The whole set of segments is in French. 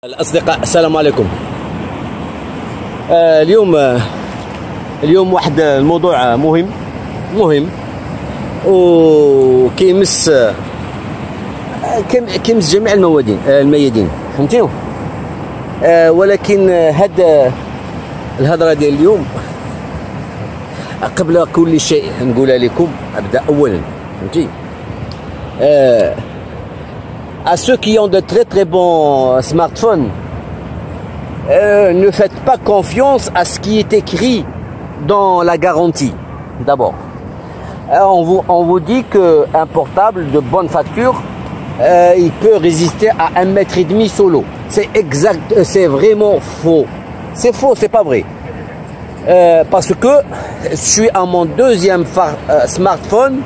الأصدقاء السلام عليكم. اليوم واحد الموضوع مهم وكيمس جميع الميادين فهمتيو. ولكن هاد الهضره ديال اليوم قبل كل شيء نقولها لكم. ابدا اولا فهمتي. À ceux qui ont de très bons smartphones, ne faites pas confiance à ce qui est écrit dans la garantie. D'abord, on vous dit qu'un portable de bonne facture, il peut résister à 1,5 m sous l'eau. C'est exact, c'est vraiment faux. C'est faux, c'est pas vrai. Parce que je suis à mon deuxième smartphone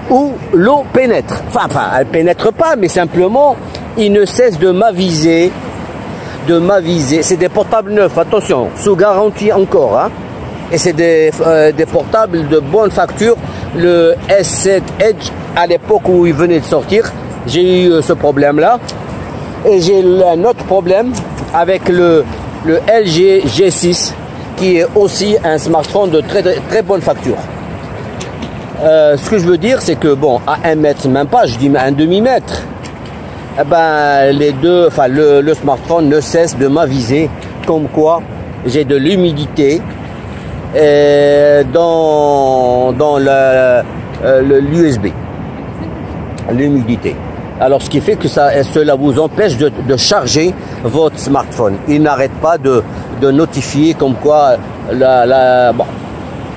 où l'eau pénètre. Enfin, elle pénètre pas, mais simplement, il ne cesse de m'aviser. C'est des portables neufs, attention, sous garantie encore. Hein. Et c'est des portables de bonne facture. Le S7 Edge, à l'époque où il venait de sortir, j'ai eu ce problème-là. Et j'ai un autre problème avec le LG G6, qui est aussi un smartphone de très bonne facture. Ce que je veux dire, c'est que bon, à 1 mètre, même pas, je dis un demi-mètre, eh ben, les deux, enfin, le smartphone ne cesse de m'aviser comme quoi j'ai de l'humidité dans l'USB. L'humidité. Alors, ce qui fait que cela vous empêche de charger votre smartphone. Il n'arrête pas de notifier comme quoi bon.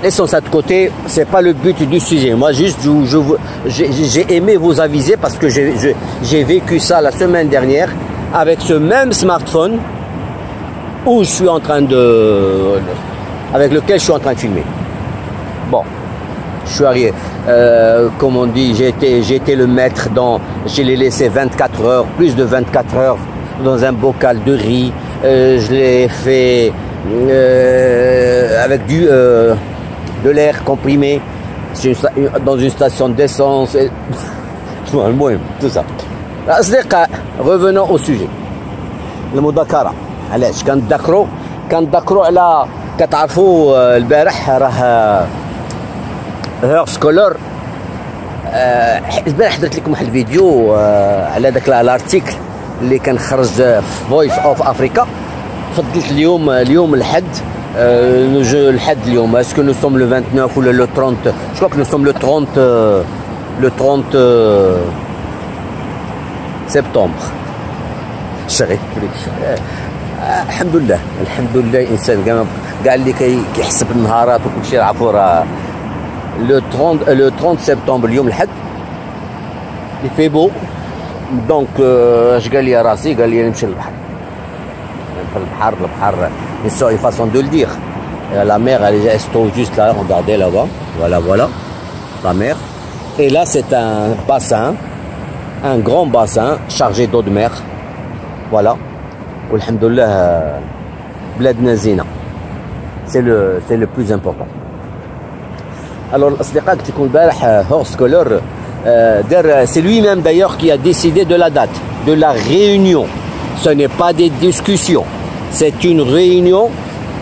Laissons ça de côté, c'est pas le but du sujet. Moi, juste, j'ai aimé vous aviser parce que j'ai vécu ça la semaine dernière avec ce même smartphone où je suis en train avec lequel je suis en train de filmer. Bon, je suis arrivé, comme on dit, j'ai été le maître je l'ai laissé 24 heures, plus de 24 heures dans un bocal de riz. Je l'ai fait avec de l'air comprimé dans une station d'essence. Tout ça. Revenons au sujet. المذاكرة علاش كنتذكروا على كتعرفوا البارح راه هورس كولور. البارح درت لكم واحد الفيديو على داك الارتيكل اللي كان خرج في فويس اوف افريكا. فضلت اليوم الحد الحد اليوم. Est-ce que nous sommes le 29 ou le 30? Je crois que nous sommes le 30 septembre. شغل الحمد لله الانسان كاع اللي كيحسب النهارات وكل شيء عفوا راه le 30 septembre اليوم الحد. il fait beau donc اش قال لي راسي قال لي نمشي للبحر. البحر une façon de le dire. La mer elle se trouve juste là, regardez là-bas, voilà la mer. Et là c'est un bassin, un grand bassin chargé d'eau de mer. Voilà. Walhamdoulilah بلادنا زينة. C'est le plus important. Alors الأصدقاء قلت لكم البارح هورس كولور c'est lui-même d'ailleurs qui a décidé de la date de la réunion. Ce n'est pas des discussions, c'est une réunion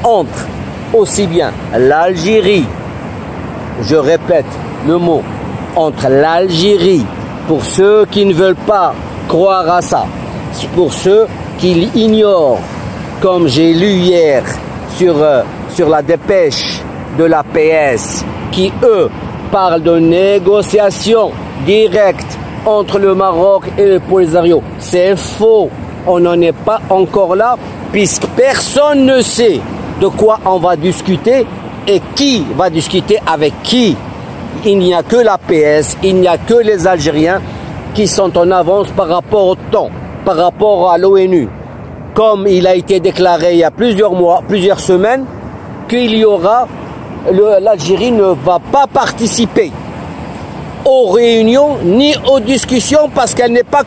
entre aussi bien l'Algérie, je répète le mot, entre l'Algérie, pour ceux qui ne veulent pas croire à ça, pour ceux qui ignorent, comme j'ai lu hier sur la dépêche de la PS, qui eux parlent de négociations directes entre le Maroc et le Polisario. C'est faux. On n'en est pas encore là, puisque personne ne sait de quoi on va discuter et qui va discuter avec qui. Il n'y a que la PS, il n'y a que les Algériens qui sont en avance par rapport au temps, par rapport à l'ONU. Comme il a été déclaré il y a plusieurs semaines, qu'il y aura, l'Algérie ne va pas participer aux réunions ni aux discussions parce qu'elle n'est pas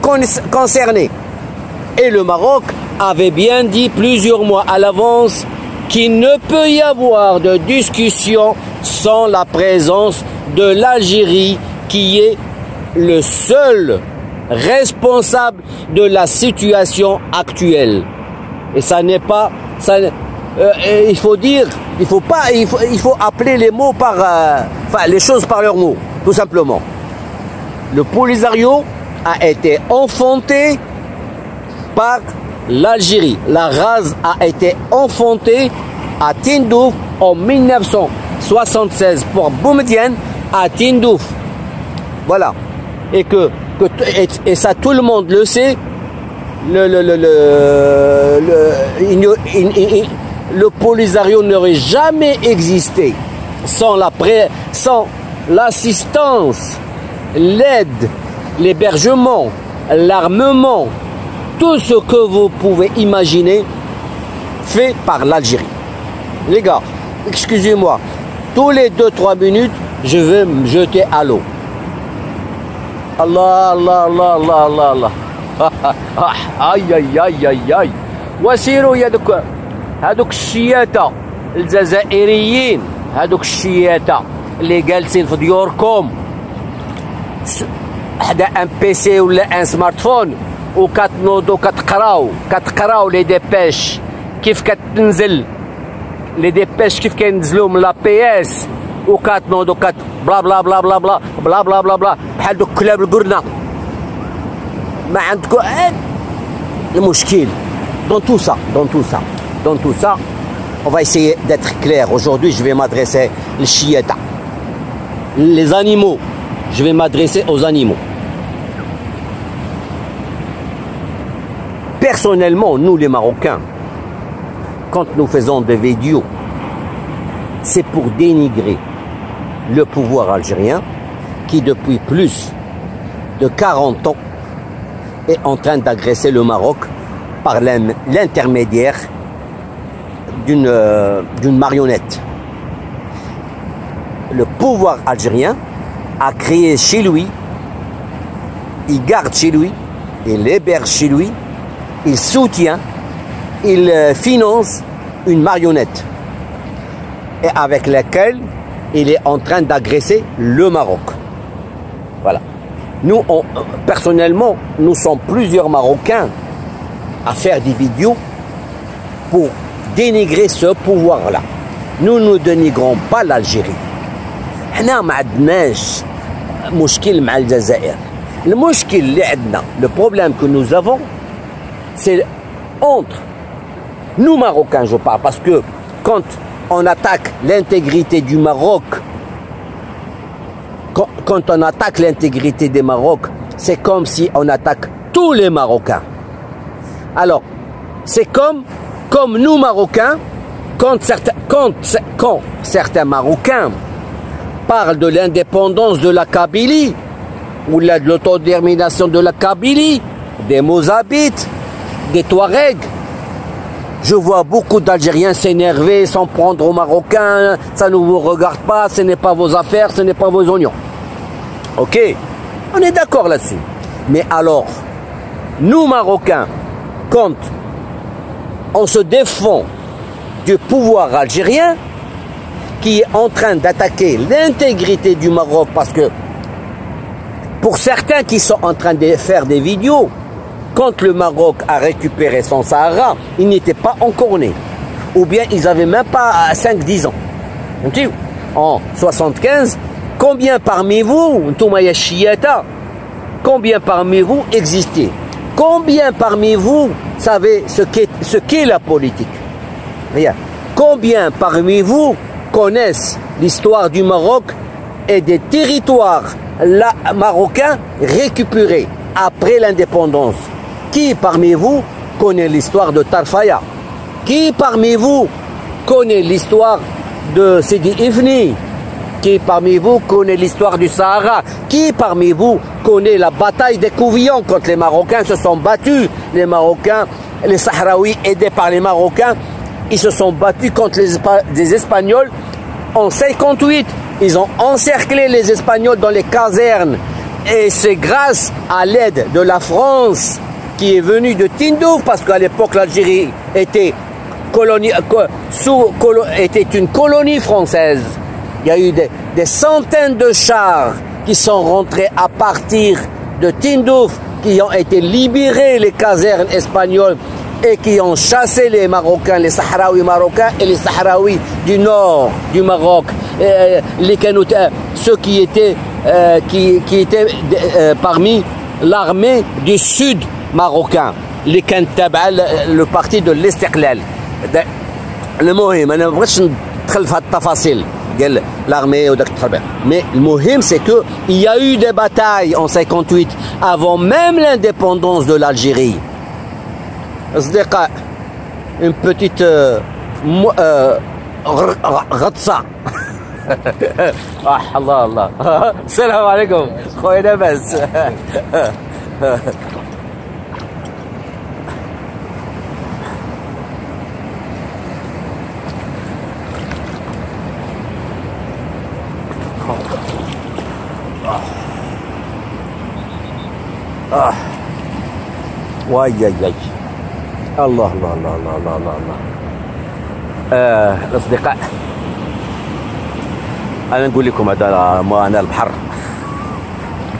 concernée. Et le Maroc avait bien dit plusieurs mois à l'avance qu'il ne peut y avoir de discussion sans la présence de l'Algérie qui est le seul responsable de la situation actuelle. Et ça n'est pas... il faut dire, il faut appeler les mots par... enfin, les choses par leurs mots, tout simplement. Le Polisario a été enfanté par l'Algérie. La race a été enfantée à Tindouf en 1976 pour Boumedienne à Tindouf. Voilà. Et et ça tout le monde le sait. Le Polisario n'aurait jamais existé sans l'assistance, l'aide, l'hébergement, l'armement, tout ce que vous pouvez imaginer fait par l'Algérie. Les gars, excusez-moi, tous les 2-3 minutes, je vais me jeter à l'eau. Allah, Allah, Allah, Allah, Allah, Allah. Aïe, aïe, aïe, aïe, aïe. وسيروا يا هذوك الشياتة الجزائريين، هذوك الشياتة اللي جالسين في ديوركم حدا ان بيسي ولا ان سمارت فون وكتنوضوا كتقراو لي ديبيش كيف كتنزل لي ديبيش كيف كينزلوا من لا بي اس وكتنوضوا بلا بلا بلا بلا بلا بلا بلا بلا بلا بحال دوك كلاب القرنة ما عندكم المشكل. Dans tout ça, on va essayer d'être clair. Aujourd'hui, je vais m'adresser aux chiites. Les animaux, je vais m'adresser aux animaux. Personnellement, nous les Marocains, quand nous faisons des vidéos, c'est pour dénigrer le pouvoir algérien qui, depuis plus de 40 ans, est en train d'agresser le Maroc par l'intermédiaire d'une marionnette. Le pouvoir algérien a créé chez lui, il garde chez lui, il héberge chez lui, il soutient, il finance une marionnette et avec laquelle il est en train d'agresser le Maroc. Voilà. Nous, personnellement, nous sommes plusieurs Marocains à faire des vidéos pour dénigrer ce pouvoir-là. Nous ne dénigrons pas l'Algérie. Le problème que nous avons, c'est entre nous Marocains, je parle, parce que quand on attaque l'intégrité du Maroc, quand on attaque l'intégrité des Maroc, c'est comme si on attaque tous les Marocains. Alors, c'est comme nous Marocains, quand certains Marocains parlent de l'indépendance de la Kabylie, ou de l'autodétermination de la Kabylie, des Mozabites, des Touaregs, je vois beaucoup d'Algériens s'énerver, s'en prendre aux Marocains, ça ne vous regarde pas, ce n'est pas vos affaires, ce n'est pas vos oignons. Ok, on est d'accord là-dessus. Mais alors, nous Marocains, quand on se défend du pouvoir algérien qui est en train d'attaquer l'intégrité du Maroc, parce que pour certains qui sont en train de faire des vidéos, quand le Maroc a récupéré son Sahara, ils n'étaient pas encore nés. Ou bien ils n'avaient même pas 5-10 ans. En 75, combien parmi vous, combien parmi vous existaient? Combien parmi vous savez ce qu'est la politique? Rien. Combien parmi vous connaissent l'histoire du Maroc et des territoires marocains récupérés après l'indépendance? Qui parmi vous connaît l'histoire de Tarfaya? Qui parmi vous connaît l'histoire de Sidi Ifni? Qui parmi vous connaît l'histoire du Sahara? Qui parmi vous connaît la bataille des Couvillons quand les Marocains se sont battus? Les Marocains, les Sahraouis aidés par les Marocains, ils se sont battus contre les Espagnols en 58. Ils ont encerclé les Espagnols dans les casernes. Et c'est grâce à l'aide de la France qui est venue de Tindouf, parce qu'à l'époque l'Algérie était une colonie française. Il y a eu des centaines de chars qui sont rentrés à partir de Tindouf qui ont été libérés les casernes espagnoles et qui ont chassé les Marocains, les Sahraouis marocains et les Sahraouis du nord du Maroc, ceux qui étaient parmi l'armée du sud marocain, اللي كانت تابعه le parti de l'Istiqlal. المهم انا ما بغيتش ندخل في هذه التفاصيل ديال l'armée وداك التخربيق، mais المهم c'est que il y a eu des batailles en 58 avant même l'indépendance de l'Algérie. أصدقاء une petite غطسة. الله الله. السلام عليكم خويا لاباس. واي ياي ياي الله الله الله الله الله الله الله. الأصدقاء أنا نقول لكم هذا ما أنا البحر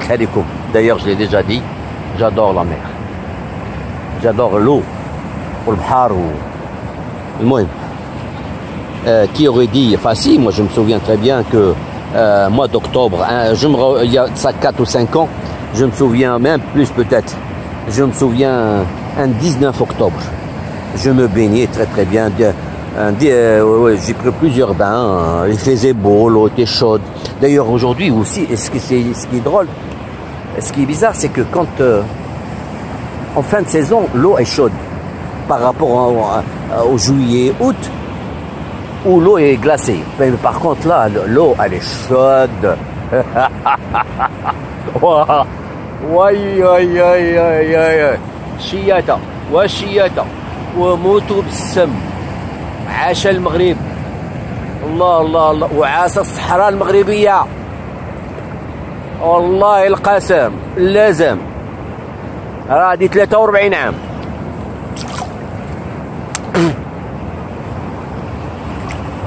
قلت لكم d'ailleurs je l'ai déjà dit j'adore la mer j'adore l'eau والبحر المهم qui aurait dit enfin si moi je me souviens très bien que mois d'octobre il y a ça 4 ou 5 ans je me souviens même plus peut-être je me souviens un 19 octobre je me baignais très très bien j'ai pris plusieurs bains, il faisait beau, l'eau était chaude. D'ailleurs aujourd'hui aussi, ce qui est drôle, ce qui est bizarre, c'est que quand en fin de saison, l'eau est chaude par rapport au juillet, août, où l'eau est glacée. Mais par contre là, l'eau elle est chaude. وي وي وي وي شياطة وشياطة وموتوا بالسم. عاش المغرب الله الله الله وعاش الصحراء المغربية والله القسم لازم راه دي 43 عام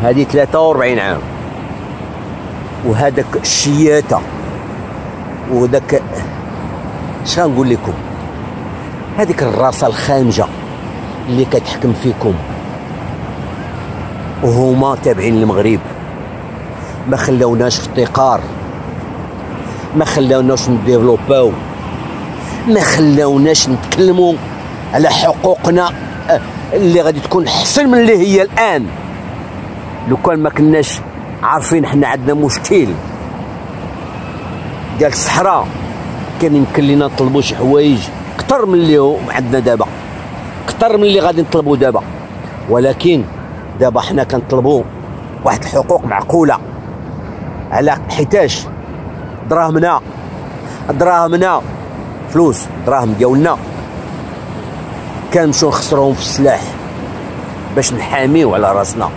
هذه 43 عام وهذاك الشياتة وذاك اش غنقول لكم هذيك الراسة الخامجة اللي كتحكم فيكم وهما تابعين للمغرب ما خلاوناش في افتقار ما خلاوناش نديفلوباو ما خلاوناش نتكلموا على حقوقنا اللي غادي تكون احسن من اللي هي الان. لو كان ما كناش عارفين حنا عندنا مشكل ديال الصحراء كان يمكن لينا نطلبوا شي حوايج اكثر من اللي عندنا دابا اكثر من اللي غادي نطلبوا دابا، ولكن دابا حنا كنطلبوا واحد الحقوق معقوله على حيتاش دراهمنا فلوس دراهم ديالنا كنمشيو نخسروهم في السلاح باش نحاميو على راسنا.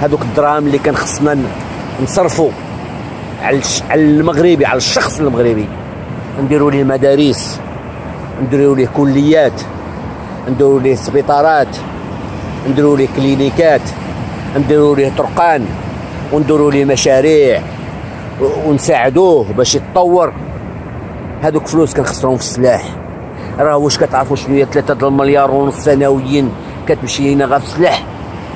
هذوك الدراهم اللي كان خصنا نصرفوا على المغربي على الشخص المغربي نديروا ليه مدارس نديروا ليه كليات نديروا ليه سبيطارات نديروا ليه كلينيكات نديروا ليه طرقان ونديروا ليه مشاريع ونساعدوه باش يتطور. هذوك فلوس كنخسروهم في السلاح. راه واش كتعرفوا شنو هي 3 مليار ونص سنويا كتمشي لينا غير في السلاح؟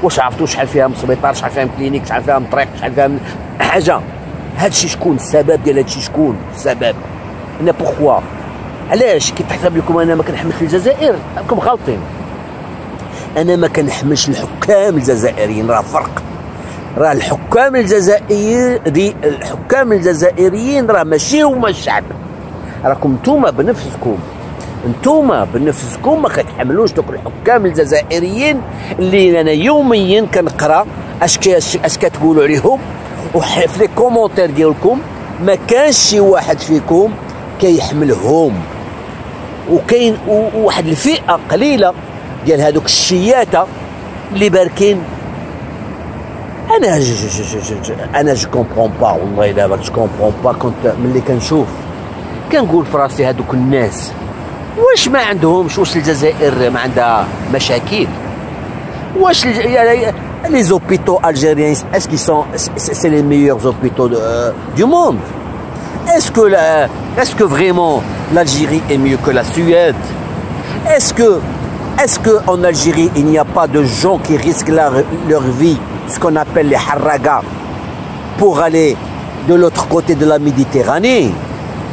واش عرفتوا شحال فيها من سبيطار شحال فيها من كلينيك شحال فيها من طريق شحال فيها من حاجه؟ هادشي شكون السبب ديال هادشي؟ شكون السبب؟ انا بوغكوا علاش كيتحسب لكم انا ما كنحملش الجزائر؟ راكم غالطين. انا ما كنحملش الحكام الجزائريين، راه فرق. راه الحكام الجزائريين راه ماشي هما الشعب، راكم نتوما بنفسكم ما كتحملوش دوك الحكام الجزائريين اللي انا يوميا كنقرا اش كتقولوا عليهم وفي لي كومونتير ديالكم ما كانش شي واحد فيكم كيحملهم. وكاين واحد الفئه قليله ديال هذوك الشياته اللي باركين. انا جو كومبرون با والله دابا جو كومبرون با. كنت ملي كنشوف كنقول في راسي هذوك الناس واش ما عندهمش؟ واش الجزائر ما عندها مشاكل؟ واش les hôpitaux algériens est-ce qu'ils sont c'est les meilleurs hôpitaux du monde? Est-ce que vraiment l'Algérie est mieux que la Suède? Est-ce que en Algérie il n'y a pas de gens qui risquent leur vie, ce qu'on appelle les harragas, pour aller de l'autre côté de la Méditerranée?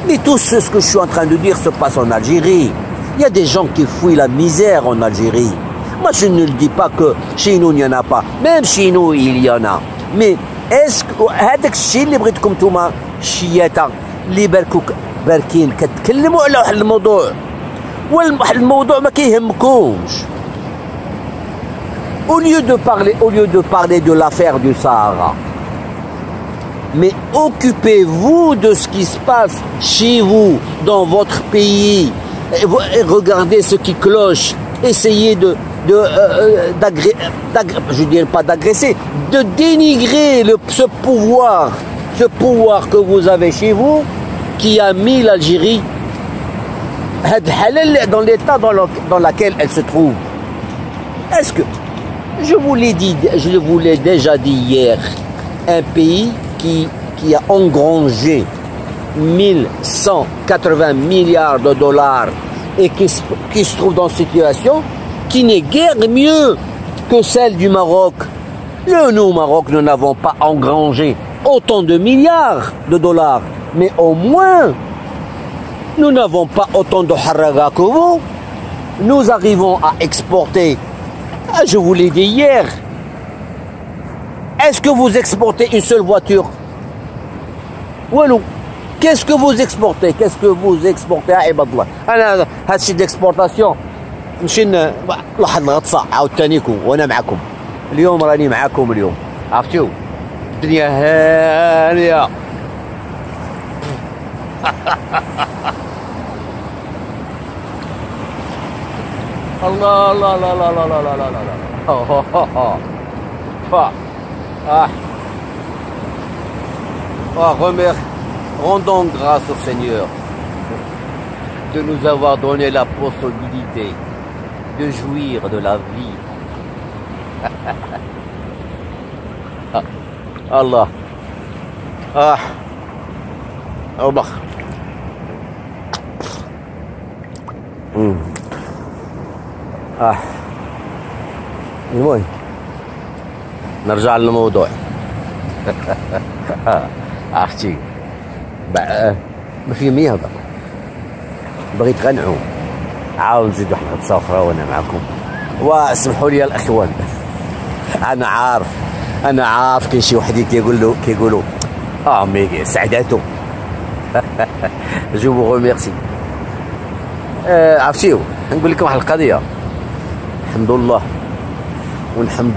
Mais tout ce que je suis en train de dire se passe en Algérie. Il y a des gens qui fuient la misère en Algérie. Moi je ne le dis pas que chez nous il n'y en a pas, même chez nous il y en a. Mais est-ce que هذاك الشيء اللي بغيتكم نتوما الشياطه اللي باركين كتكلموا على واحد الموضوع والموضوع ما كيهمكمش. Au lieu de parler de l'affaire du Sahara, mais occupez-vous de ce qui se passe chez vous, dans votre pays. Et regardez ce qui cloche. Essayez je dirais pas d'agresser, de dénigrer ce pouvoir que vous avez chez vous, qui a mis l'Algérie dans l'état dans lequel elle se trouve. Est-ce que, je vous l'ai déjà dit hier, un pays qui a engrangé 1180 milliards de dollars et qui se trouve dans une situation qui n'est guère mieux que celle du Maroc. Nous, au Maroc, nous n'avons pas engrangé autant de milliards de dollars, mais au moins, nous n'avons pas autant de haraga que vous. Nous arrivons à exporter. Je vous l'ai dit hier. Est-ce que vous exportez une seule voiture? Walou. Qu'est-ce que vous exportez? Qu'est-ce que vous exportez à Ibadallah? أنا هذا الشيء d'exportation نمشي لواحد الغطسة عاوتانيكم وأنا معكم. اليوم راني معكم اليوم. عرفتوا؟ الدنيا هانية. الله الله الله الله الله الله الله الله. Rendons grâce au Seigneur de nous avoir donné la possibilité de jouir de la vie. Allah. Allah. المهم نرجع للموضوع. عرفتي ما في مية هضر، بغيت غير نعوم، عاود نزيد واحد الغطسة أخرى وأنا معكم. واسمحوا لي الأخوان، أنا عارف كاين شي وحدين كيقولوا مي سعداتو. جو فو ريميرسي. عرفتيو نقول لكم واحد القضية. الحمد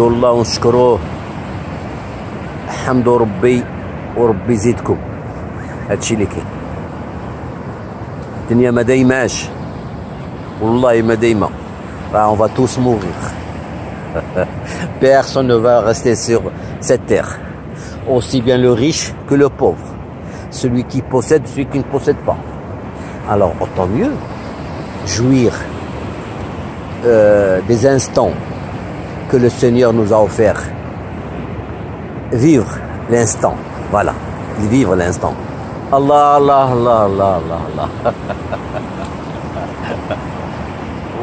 لله ونشكروه. حمد ربي وربي يزيدكم. هادشي اللي كاين. الدنيا ما دايماش، والله ما دايما. On va tous mourir. Personne ne va rester sur cette terre. Aussi bien le riche que le pauvre. Celui qui possède, celui qui ne possède pas. Alors autant mieux jouir des instants que le Seigneur nous a offert. Vivre l'instant. Voilà. Vivre l'instant. Allah, Allah, Allah, Allah, Allah, Allah.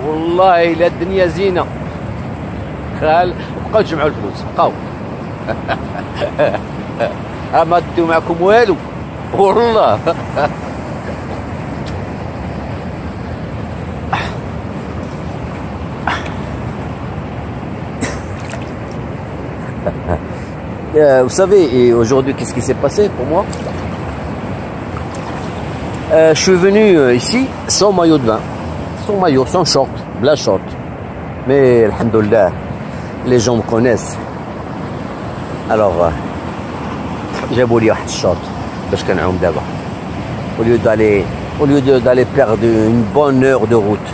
والله إلا الدنيا زينة. خال بقاو تجمعوا الفلوس، بقاو. ما ديو معكم والو. والله. Vous savez, aujourd'hui, qu'est-ce qui s'est passé pour moi? Je suis venu ici sans maillot de bain, sans maillot, sans short, bla short. Mais, alhamdoulilah, les gens me connaissent. Alors, جابوا لي واحد الشوط باش كنعوم دابا. Au lieu d'aller perdre une bonne heure de route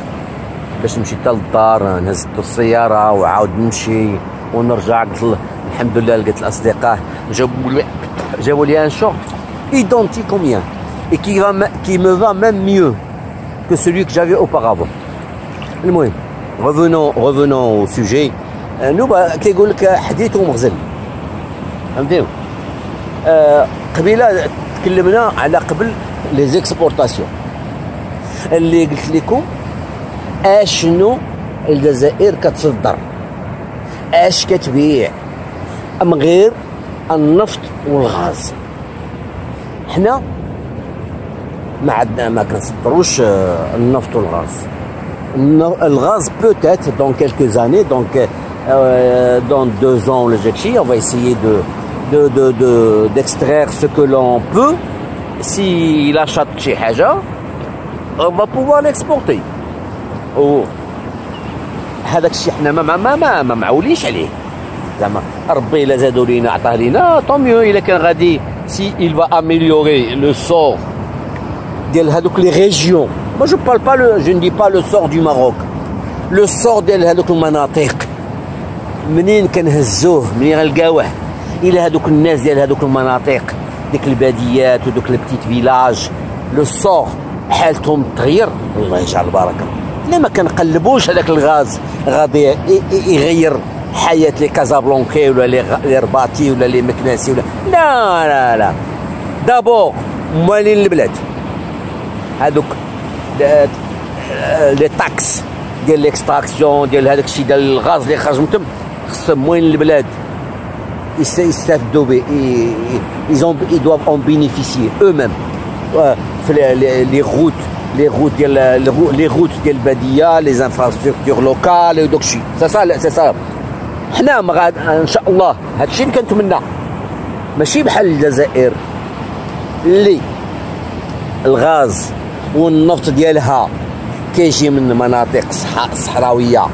باش نمشي حتى للدار، نهز السيارة وعاود نمشي ونرجع. قلت الحمد لله لقيت الأصدقاء جابوا لي un short identique au mien et qui me va même mieux que celui que j'avais auparavant. المهم revenons au sujet. نوبة كيقول لك حديث ومغزل، فهمتيو؟ قبيله تكلمنا على قبل لي زيكسبورتاسيون اللي قلت لكم اشنو الجزائر كتصدر اش كتبيع من غير النفط والغاز. حنا ما عندنا ما كنصدروش النفط والغاز. الغاز peut-être dans quelques années donc dans 2 ans ولا داكشي on va essayer d'extraire ce que l'on peut. S'il achète شي حاجه on va pouvoir l'exporter. هذاك الشيء حنا ما معولينش عليه زعما ربي الا زادوا لينا عطاه لينا طون ميو. الا كان غادي سي il va améliorer le sort ديال هذوك لي ريجيون. moi je parle pas je ne dis pas le sort du Maroc, le sort ديال هذوك المناطق منين كنهزوه منين غنلقاوه الى هذوك الناس ديال هذوك المناطق ديك الباديات ودوك لي بتيت فيلاج. لو سور حالتهم تغير الله يجعل البركه. الا ما كنقلبوش هذاك الغاز غادي يغير حياه لي كازابلانكي ولا لي رباطي ولا لي مكناسي ولا لا لا لا. دابور موالين البلاد هذوك لي تاكس ديال ليكستراكسيون ديال هذاك الشيء ديال الغاز اللي خرج من تم خصهم موالين البلاد يستافدوا به. ils doivent en bénéficier eux-mêmes. les routes ديال الباديه les infrastructures locales وداك الشيء سي صا. حنا ان شاء الله هذا الشيء اللي كنتمنى ماشي بحال الجزائر اللي الغاز والنفط ديالها كيجي من مناطق صحراويه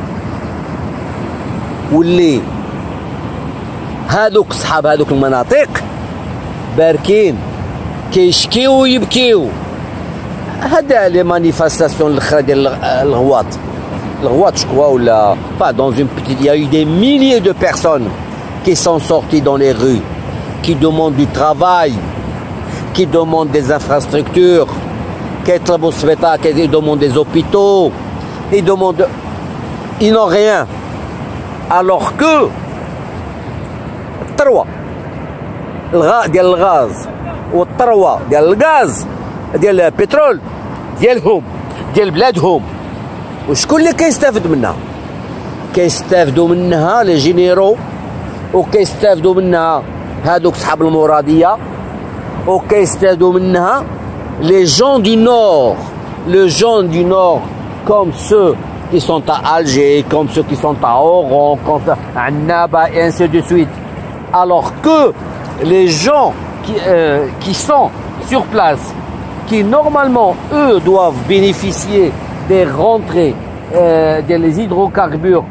واللي هادوك صحاب هادوك المناطق باركين كيشكيو ويبكيو. هذا لي مانيفاستاسيون الاخرى ديال الغواط شكوا ولا dans une petite il y a eu des milliers de personnes qui sont sorties dans les rues qui demandent du travail, qui demandent des infrastructures, qui demandent des hôpitaux, ils n'ont rien. Alors que الثروة ديال الغاز والثروة ديال الغاز ديال البترول ديالهم ديال بلادهم وشكون اللي كيستافد منها؟ كيستافدوا منها لي جينيرو وكيستافدوا منها هادوك صحاب المرادية وكيستافدوا منها les gens du nord, les gens du nord comme ceux qui sont à Alger, comme ceux qui sont à Oran, comme à Naba et ainsi de suite. Alors que les gens qui sont sur place, qui normalement eux doivent bénéficier des rentrées des hydrocarbures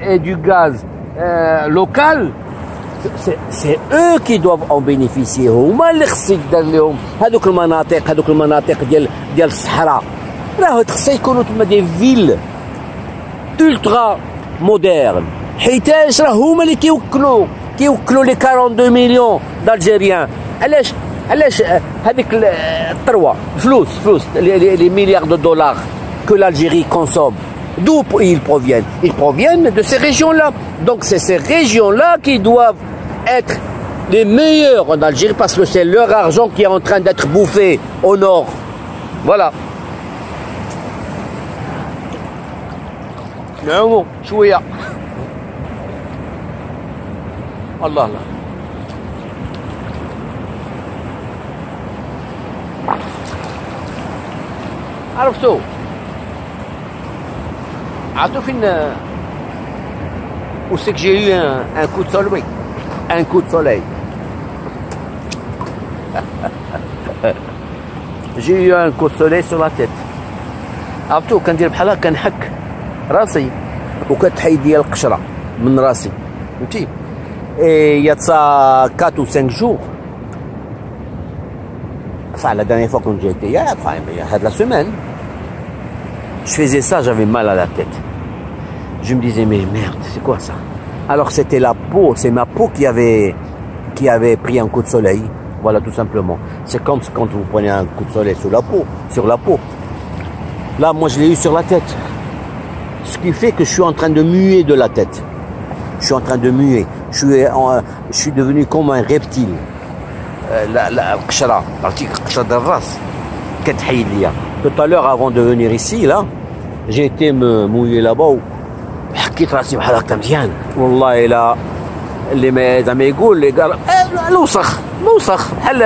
et du gaz local, c'est eux qui doivent en bénéficier. هما اللي خص يدار لهم هذوك المناطق ديال الصحراء راه خص يكونوا تما دي فيل ultra moderne حيتاش راه هما اللي كيوكلوا لي 42 مليون d'Algériens. علاش هذيك الثروه فلوس les milliards de dollars que l'Algérie consomme, d'où ils proviennent? Ils proviennent de ces régions-là. Donc c'est ces régions-là qui doivent être les meilleurs en Algérie parce que c'est leur argent qui est en train d'être bouffé au nord. Voilà. نعمو شوية. الله الله. عرفتوا؟ عرفتوا فين où c'est que j'ai eu un coup de soleil. Un coup de soleil. J'ai eu un coup de soleil sur la tête. عرفتوا كندير بحال هكا كنحك راسي وكتحيد لي القشره من راسي فهمتي. Et il y a de ça 4 ou 5 jours. Enfin, la dernière fois quand j'ai été hier, enfin, il y a de la semaine, je faisais ça, j'avais mal à la tête. Je me disais, mais merde, c'est quoi ça? Alors c'était la peau, c'est ma peau qui avait pris un coup de soleil. Voilà, tout simplement. C'est comme quand vous prenez un coup de soleil sur la peau. Là, moi, je l'ai eu sur la tête. Ce qui fait que je suis en train de muer de la tête. Je suis en train de muer. Je suis devenu comme un reptile. القشرة عرفتي القشرة ديال الراس Tout à l'heure, avant de venir ici, là, j'ai été me mouiller là-bas. حكيت راسي بحال هكا مزيان والله الا اللي زعما يقول لي قال الوسخ موسخ بحال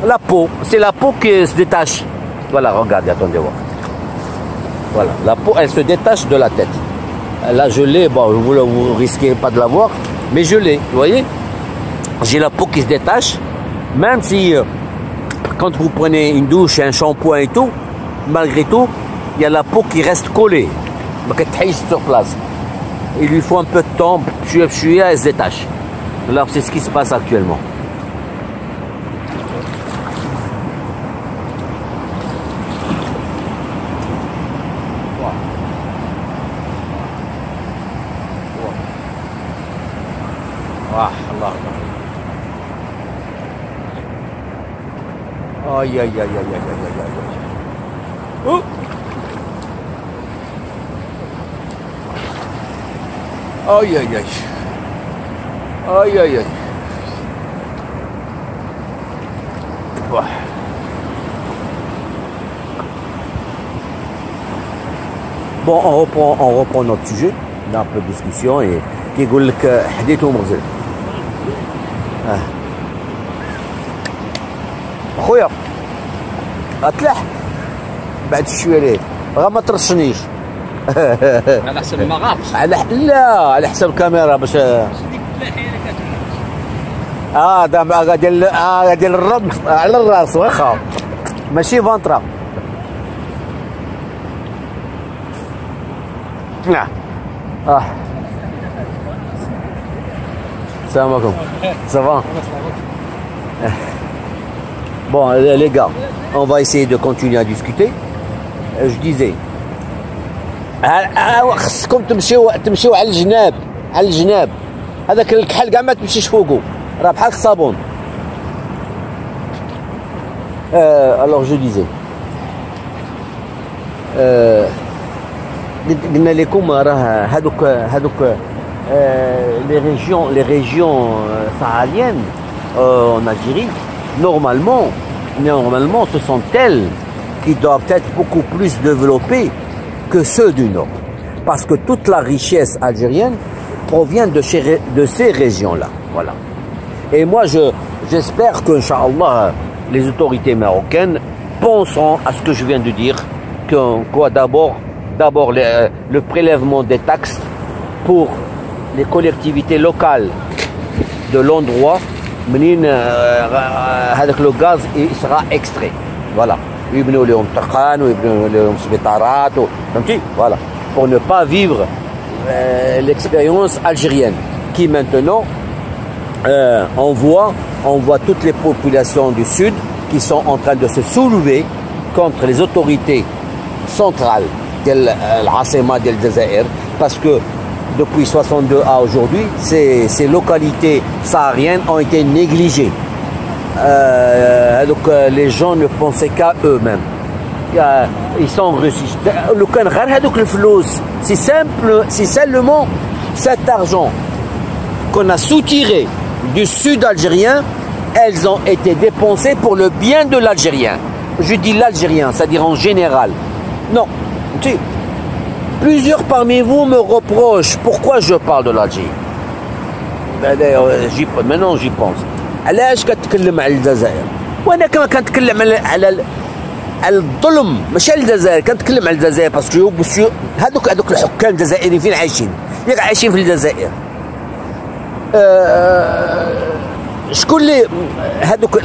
لا بو سي لا بو كي se détache. Voilà, regardez, attendez voir. Voilà, la peau elle se détache de la tête. Là je l'ai, bon vous risquez pas de la voir, mais je l'ai, vous voyez. J'ai la peau qui se détache, même si quand vous prenez une douche, un shampoing et tout, malgré tout, il y a la peau qui reste collée. Sur place. Il lui faut un peu de temps, elle se détache. Alors c'est ce qui se passe actuellement. Aïe aïe aïe aïe aïe aïe aïe. Oh. Aïe aïe aïe. Aïe aïe aïe. Ouais. Bon, on reprend notre sujet. On a un peu de discussion et qui يقول لك حديث ومغزل. خويا اطلع بعد شويه ليه غير ما ترشنيش. على حسب ما غابش لا على حسب الكاميرا باش ديال الرب على الراس واخا ماشي فونطرا. Salam alaikum. Ça va? Bon, les gars, on va essayer de continuer à discuter. Je disais, خصكم تمشيو على الجناب هذاك الكحل كاع ما تمشيش فوقه راه بحال الصابون. Alors je disais, قلنا لكم راه هذوك les régions sahariennes en Algérie, normalement, ce sont elles qui doivent être beaucoup plus développées que ceux du Nord. Parce que toute la richesse algérienne provient de ces régions-là. Voilà. Et moi, j'espère que, Inch'Allah, les autorités marocaines penseront à ce que je viens de dire, d'abord le prélèvement des taxes pour les collectivités locales de l'endroit, avec le gaz il sera extrait. Voilà. Voilà. Pour ne pas vivre l'expérience algérienne qui maintenant on voit toutes les populations du sud qui sont en train de se soulever contre les autorités centrales de l'Asema del Jazair parce que depuis 62 à aujourd'hui, ces localités sahariennes ont été négligées. Donc les gens ne pensaient qu'à eux-mêmes. Ils sont reçus. C'est simplement cet argent qu'on a soutiré du sud algérien, elles ont été dépensées pour le bien de l'Algérien. Je dis l'Algérien, c'est-à-dire en général. Non, tu sais, plusieurs parmi vous me reprochent pourquoi je parle de l'Algérie. D'ailleurs, maintenant j'y pense. علاش كتكلم على الجزائر؟ وانا كما كنتكلم على الظلم ماشي على الجزائر، كنتكلم على الجزائر باسكو هذوك الحكام الجزائريين فين عايشين؟ ياك عايشين في الجزائر. شكون اللي هذوك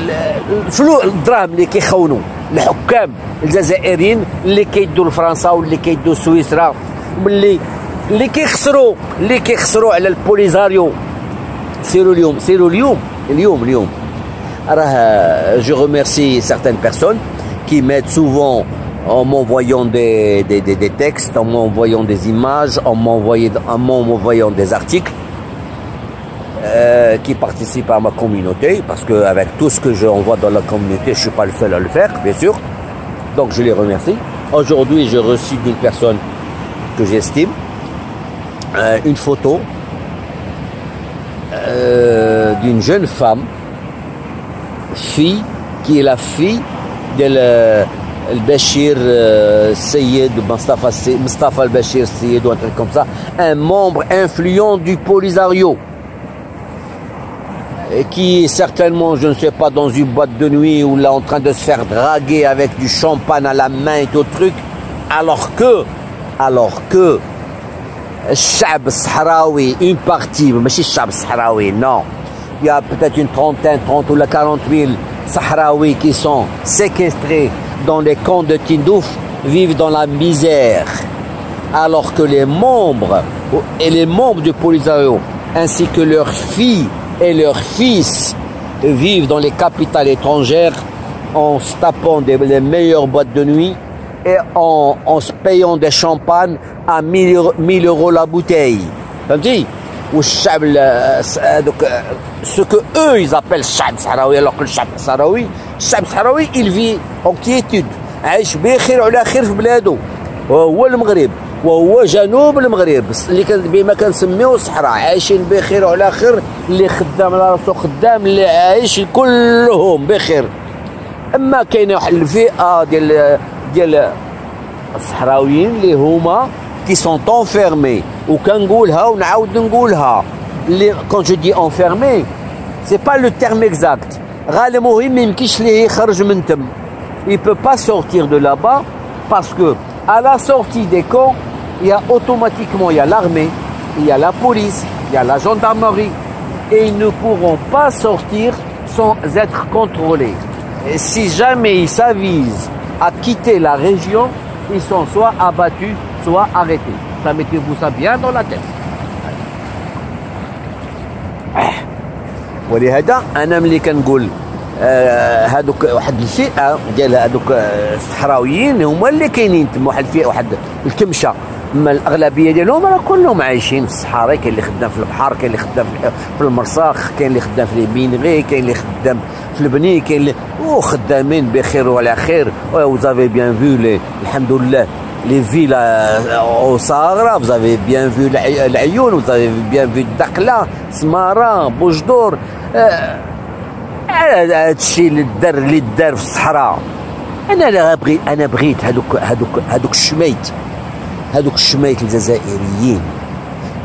الدراهم اللي كيخونوا الحكام الجزائريين اللي كيدوا لفرنسا واللي كيدوا سويسرا واللي كيخسروا على البوليزاريو. سيروا اليوم راه je remercie certaines personnes qui m'aident souvent en m'envoyant des textes, en m'envoyant des images, en m'envoyant des articles qui participent à ma communauté, parce qu'avec tout ce que j'envoie dans la communauté, je ne suis pas le seul à le faire, bien sûr. Donc je les remercie. Aujourd'hui, j'ai reçu d'une personne que j'estime une photo d'une jeune fille qui est la fille Bachir Sayed, Mustafa al-Bachir Sayed ou un truc comme ça, un membre influent du Polisario, qui certainement, je ne sais pas, dans une boîte de nuit ou là en train de se faire draguer avec du champagne à la main et d'autres trucs, alors que Chab Sahraoui, une partie, mais c'est Chab Sahraoui, non, il y a peut-être une trentaine, 30 ou 40 000 Sahraouis qui sont séquestrés dans les camps de Tindouf, vivent dans la misère, alors que les membres du Polisario ainsi que leurs filles et leurs fils vivent dans les capitales étrangères en se tapant les meilleures boîtes de nuit et en se payant des champagnes à 1000 € la bouteille. Ce que eux ils appellent Chab Sahraoui, alors que le Chab Sahraoui il vit en quiétude, عايش بخير وعلى خير في بلاده، وهو المغرب وهو جنوب المغرب اللي بما كنسميوه الصحراء، عايشين بخير وعلى خير، اللي خدام على راسو خدام، اللي عايش كلهم بخير. اما كاينه واحد الفئه ديال الصحراويين اللي هما qui sont enfermés وكنقولها ونعاود نقولها، quand je dis enfermés c'est pas le terme exact، غير المهم ما يمكنش ليه يخرج من تم، il peut pas sortir de là-bas parce que à la sortie des camps il y a automatiquement l'armée, il y a la police, il y a la gendarmerie et ils ne pourront pas sortir sans être contrôlés. Et si jamais ils s'avisent à quitter la région, ils sont soit abattus soit arrêtés. Ça, mettez-vous ça bien dans la tête. ولهذا انا ملي كنقول هذوك واحد الفئه ديال هذوك الصحراويين هما اللي كاينين تما، واحد الفئه، واحد الكمشه، اما الاغلبيه ديالهم راه كلهم عايشين في الصحراء، كاين اللي خدام في البحر، كاين اللي خدام في المرساخ، كاين اللي خدام في البينغي، كاين اللي خدام في البني، كاين اللي خدامين بخير وعلى خير. Vous avez bien vu الحمد لله les villes au Sahara, vous avez bien vu l'Ayoun, vous avez bien vu Dakhla, Smara, Boujdour. هذا الشيء اللي دار في الصحراء. انا بغيت هذوك الشميت الجزائريين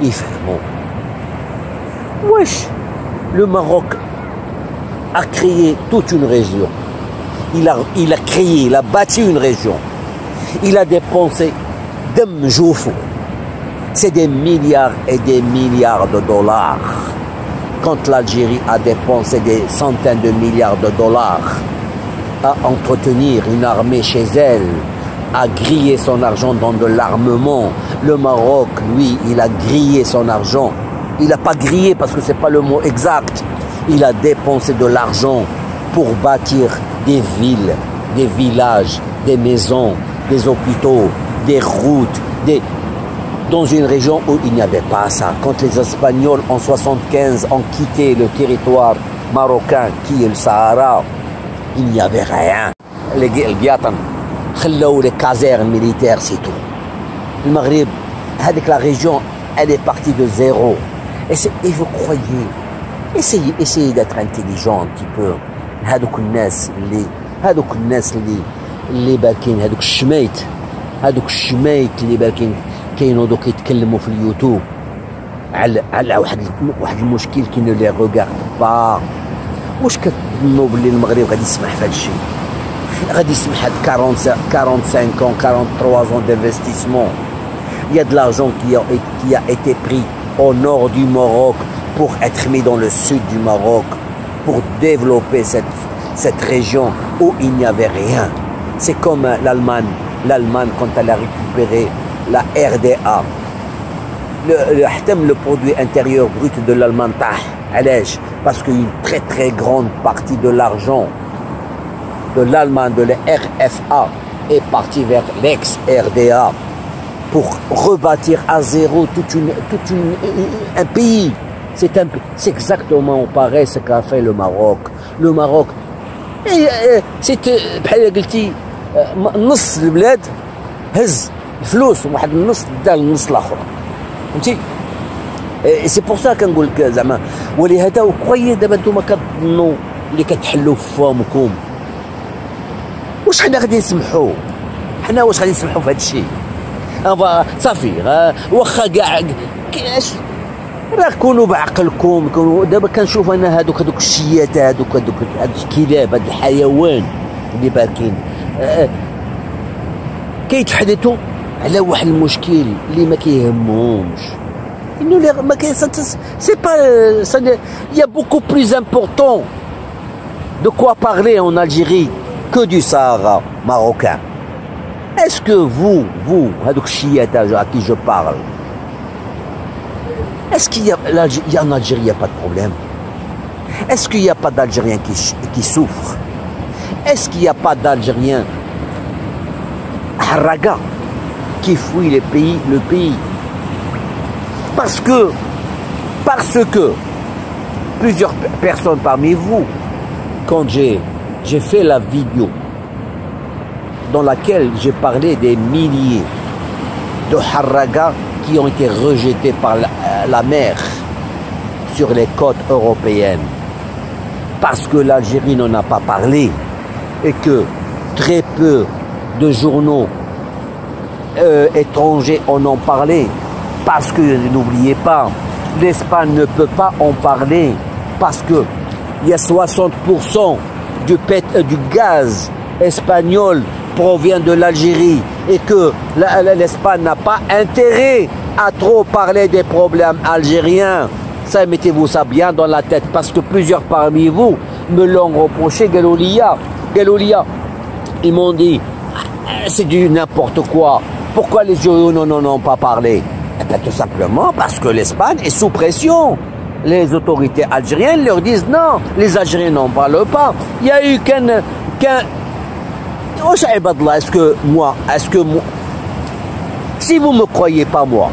يفهموا واش le Maroc a créé toute une région. Il a bâti une région. Il a dépensé دم جوفه. C'est des milliards et des milliards de dollars. Quand l'Algérie a dépensé des centaines de milliards de dollars à entretenir une armée chez elle, à griller son argent dans de l'armement, le Maroc, lui, il a grillé son argent. Il n'a pas grillé parce que ce n'est pas le mot exact. Il a dépensé de l'argent pour bâtir des villes, des villages, des maisons, des hôpitaux, des routes, dans une région où il n'y avait pas ça. Quand les Espagnols en 75 ont quitté le territoire marocain qui est le Sahara, il n'y avait rien. Les casernes militaires, c'est tout. Le Maghreb, avec la région, elle est partie de zéro. Et vous croyez, essayez d'être intelligent un petit peu. هذوك الناس اللي باكين هذوك الشميت اللي باكين كاينوا دوك يتكلموا في اليوتيوب على واحد المشكل كي نو لي ريغارد با. واش كتظنوا باللي المغرب غادي يسمح في هذا الشيء؟ غادي يسمح هاد 45 ans 43 ans d'investissement. Il y a de l'argent qui a été pris au nord du Maroc pour être mis dans le sud du Maroc pour développer cette région où il n'y avait rien. C'est comme l'Allemagne quand elle a récupéré la RDA, le produit intérieur brut de l'Allemagne, parce qu'une très très grande partie de l'argent de l'Allemagne, de la RFA, est partie vers l'ex-RDA pour rebâtir à zéro un pays. C'est exactement pareil ce qu'a fait le Maroc. Le Maroc, c'est بحال قلتي نص البلاد هز الفلوس وواحد النص دار النص الاخر، فهمتي؟ سي بور سا كنقول لك زعما. ولهذا وقوي دابا نتوما كتظنوا اللي كتحلوا في فمكم واش حنا غادي نسمحوا؟ حنا واش غادي نسمحوا في هذا الشيء؟ صافي واخا كاع راه كونوا بعقلكم. دابا كنشوف انا هادوك الشيات هادوك الكلاب هاد الحيوان اللي باكين كيتحدثوا على واحد المشكل اللي ما كيهمهمش. انه ما كاين سي با il y a beaucoup plus important de quoi parler en Algérie que du Sahara marocain. Est-ce que vous هادوك الشيات à qui je parle, est-ce qu'il y a en Algérie, il n'y a pas de problème? Est-ce qu'il n'y a pas d'Algériens qui souffrent? Est-ce qu'il n'y a pas d'Algériens Harraga qui fuient le pays? Parce que plusieurs personnes parmi vous, quand j'ai fait la vidéo dans laquelle j'ai parlé des milliers de Harraga qui ont été rejetés par la mer sur les côtes européennes, parce que l'Algérie n'en a pas parlé et que très peu de journaux étrangers en ont parlé, parce que n'oubliez pas, l'Espagne ne peut pas en parler parce que il y a 60% du gaz espagnol provient de l'Algérie et que l'Espagne n'a pas intérêt à trop parler des problèmes algériens. Ça, mettez-vous ça bien dans la tête, parce que plusieurs parmi vous me l'ont reproché. Galoulia, ils m'ont dit c'est du n'importe quoi. Pourquoi les journaux n'en ont pas parlé? Eh bien, tout simplement parce que l'Espagne est sous pression. Les autorités algériennes leur disent non, les Algériens n'en parlent pas. Il y a eu est-ce que moi, si vous me croyez pas moi,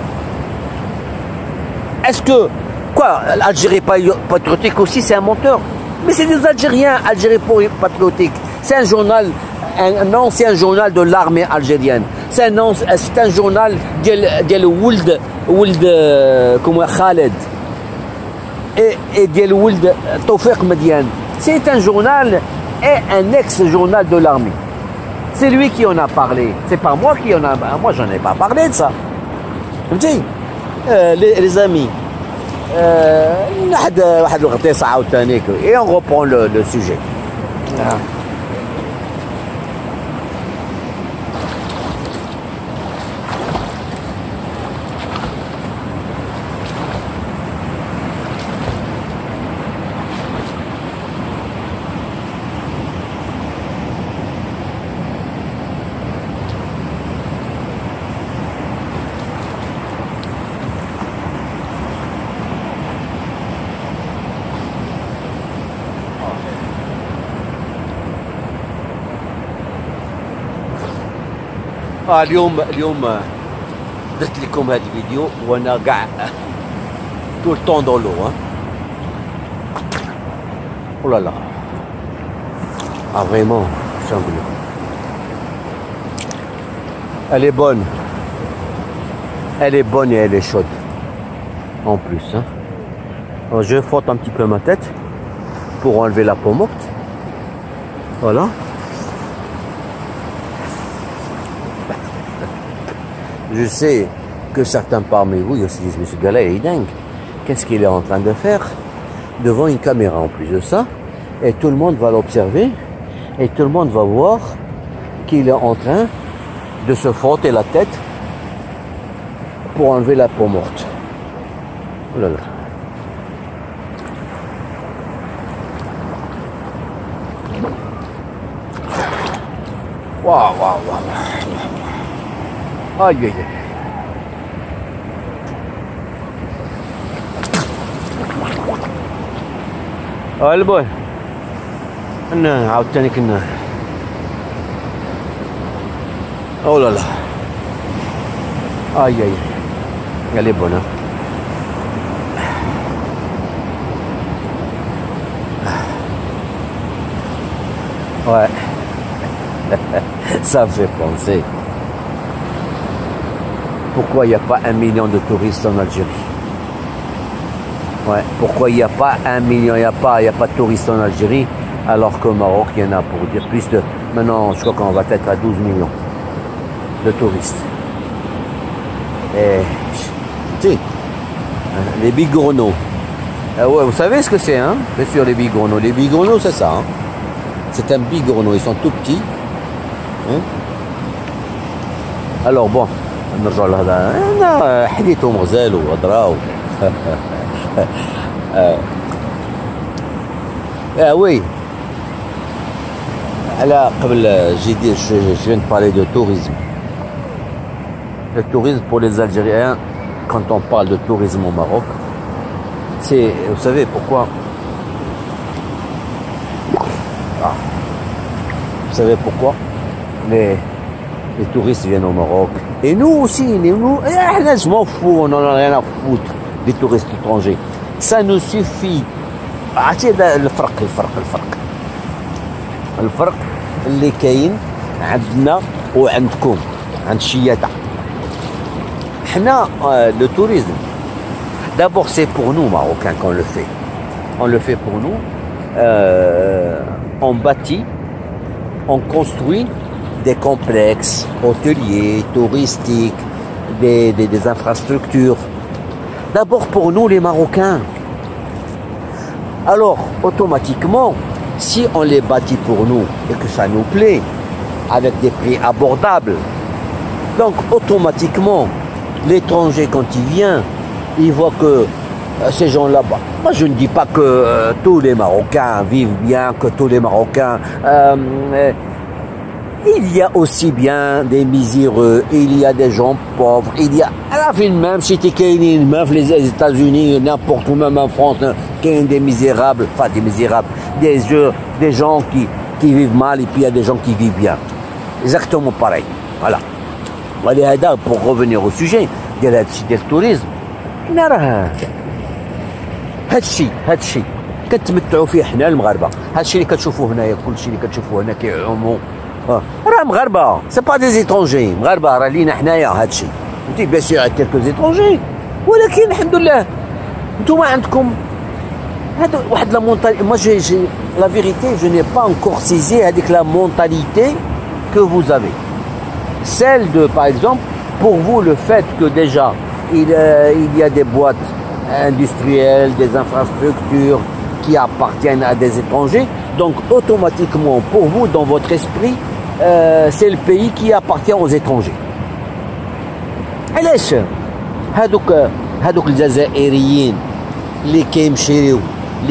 est-ce que quoi, l'Algérie patriotique aussi c'est un menteur? Mais c'est des Algériens, Algérie patriotique. C'est un journal, un ancien journal de l'armée algérienne. C'est un journal de Ould comment Khaled et de Ould Tawfiq Mediane. C'est un journal et un ex-journal de l'armée. C'est lui qui en a parlé. C'est pas moi qui en a. Moi, j'en ai pas parlé de ça. Vous voyez, les amis, et on reprend le sujet. اليوم درت لكم هذه الفيديو وانا كاع tout le temps dans l'eau, hein. Oh là là. Ah vraiment, sanglé. Elle est bonne. Elle est bonne et elle est chaude. En plus, hein. Alors, je frotte un petit peu ma tête pour enlever la peau morte. Voilà. Je sais que certains parmi vous se disent, mais ce gars-là, il est dingue. Qu'est-ce qu'il est en train de faire devant une caméra en plus de ça? Et tout le monde va l'observer et tout le monde va voir qu'il est en train de se frotter la tête pour enlever la peau morte. Oh là là. Waouh, waouh, waouh. Aïe, aïe, aïe. البول انا عاوتاني كنا او لا لا اي اي elle est bonne, hein. Ouais. Ça me fait penser. Pourquoi il n'y a pas 1 million de touristes en Algérie? Ouais. Pourquoi il n'y a pas 1 million, il n'y a pas de touristes en Algérie, alors qu'au Maroc, il y en a pour dire plus de... Maintenant, je crois qu'on va être à 12 millions de touristes. Et, tu sais, les bigorneaux. Ouais, vous savez ce que c'est, hein? Bien sûr, les bigorneaux. Les bigorneaux, c'est ça. Hein? C'est un bigorneau. Ils sont tout petits. Hein? Alors bon, نرجع لهذا. أنا حليتهم غزال وغدرة. Ah oui. Là, je viens de parler de tourisme. Le tourisme pour les Algériens, quand on parle de tourisme au Maroc, c'est, vous savez pourquoi? Vous savez pourquoi les touristes viennent au Maroc. Et nous aussi, je m'en fous, on n'en a rien à foutre des touristes étrangers. Ça nous suffit. الفرق اللي كاين عندنا وعندكم عند الشياطة. حنا le tourisme d'abord c'est pour nous Marocains qu'on le fait. On le fait pour nous. On bâtit, on construit des complexes hôteliers, touristiques, des infrastructures. D'abord pour nous les Marocains. Alors automatiquement, si on les bâtit pour nous et que ça nous plaît, avec des prix abordables, donc automatiquement, l'étranger quand il vient, il voit que ces gens là-bas, moi je ne dis pas que tous les Marocains vivent bien, que tous les Marocains, il y a aussi bien des miséreux, il y a des gens pauvres, il y a, à la fin même, si tu es même les États-Unis, n'importe où, même en France, qu'il y a des misérables, enfin des misérables, des gens qui vivent mal et puis il y a des gens qui vivent bien. Exactement pareil. Voilà. Pour revenir au sujet, du tourisme, هادشي كنتمتعوا فيه حنا المغاربه. هادشي اللي كتشوفوه هنايا، كلشي اللي كتشوفوه هنا كيعوموا راه مغاربه، سي با دي زيترونجي، مغاربه راه لينا حنايا هادشي. انت بيان سور كيلكو زيترونجي، ولكن الحمد لله نتوما عندكم هذا واحد لا مونتاليتي. moi la vérité je n'ai pas encore saisi avec la mentalité que vous avez, celle de par exemple pour vous le fait que déjà il y a des boîtes industrielles, des infrastructures qui appartiennent à des étrangers, donc automatiquement pour vous dans votre esprit c'est le pays qui appartient aux étrangers. علاش هذوك الجزائريين اللي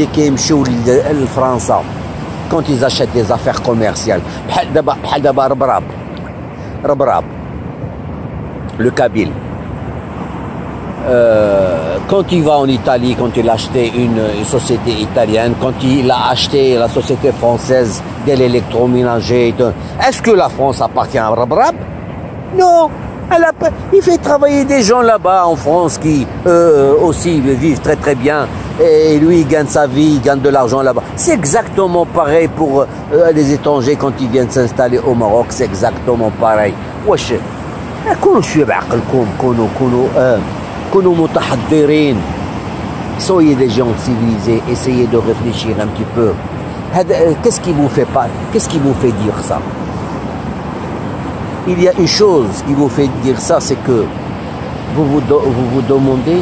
كيمشيو لفرنسا quand ils achètent des affaires commerciales بحال دابا ربراب le Kabyle, quand il va en Italie, quand il a acheté une société italienne, quand il a acheté la société française de l'électroménager, est-ce que la France appartient à Rabrab? Non. Il fait travailler des gens là-bas en France qui aussi vivent très très bien et lui il gagne sa vie, il gagne de l'argent là-bas. C'est exactement pareil pour les étrangers quand ils viennent s'installer au Maroc, c'est exactement pareil. Wesh, كونوا شوية بعقلكم، كونوا متحضرين. Soyez des gens civilisés, essayez de réfléchir un petit peu. Qu'est-ce qui vous fait dire ça? Il y a une chose qui vous fait dire ça, c'est que vous vous demandez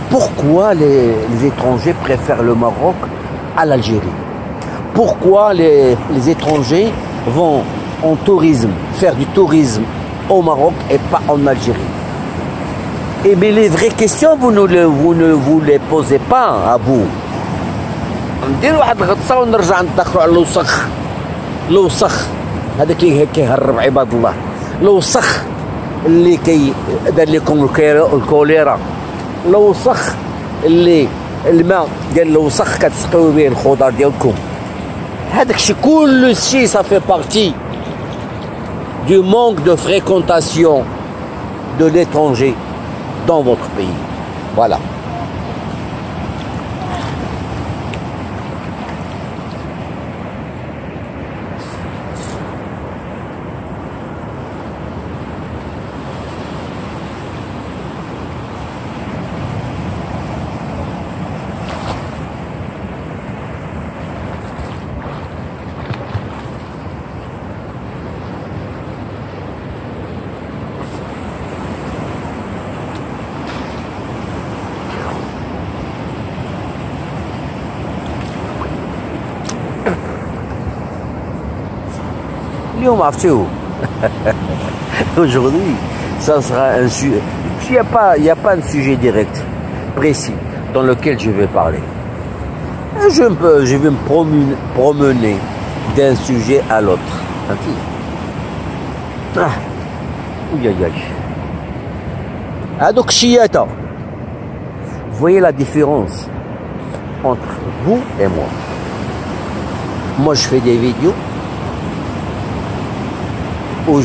pourquoi les étrangers préfèrent le Maroc à l'Algérie. Pourquoi les étrangers vont en tourisme, faire du tourisme au Maroc et pas en Algérie. Et mais les vraies questions, vous ne vous les posez pas à vous. ندير واحد الغطسه ونرجع ندخلوا على الوسخ هذاك اللي كيهرب عباد الله، الوسخ اللي دار لكم الكوليرا، الوسخ اللي الماء ديال الوسخ كتسقيو به الخضر ديالكم. هذاك الشيء كل شيء ça fait partie du manque de fréquentation de l'étranger dans votre pays. Voilà. اليوم عرفتوه. Aujourd'hui, ça sera un sujet. Il n'y a pas un sujet direct, précis, dans lequel je vais parler. Je vais me promener d'un sujet à l'autre. Ah, donc chiata. Vous voyez la différence entre vous et moi. Moi, je fais des vidéos où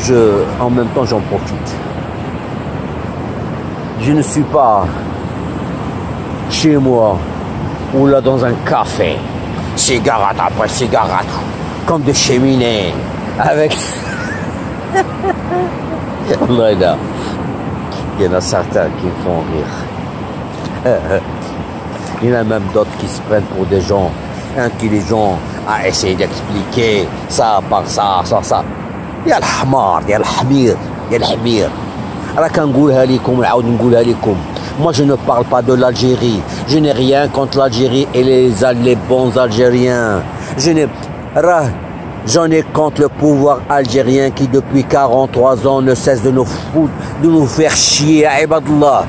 en même temps, j'en profite. Je ne suis pas chez moi ou là dans un café, cigarette après cigarette, comme des cheminées, avec... Là, il y en a certains qui me font rire. Il y en a même d'autres qui se prennent pour des gens intelligents à essayer d'expliquer ça par ça, ça. Il y a le hamar, il y a le hamir, il y a le hamir. Moi, je ne parle pas de l'Algérie. Je n'ai rien contre l'Algérie et les bons Algériens. J'en ai contre le pouvoir algérien qui, depuis 43 ans, ne cesse de nous faire chier. Ibadallah.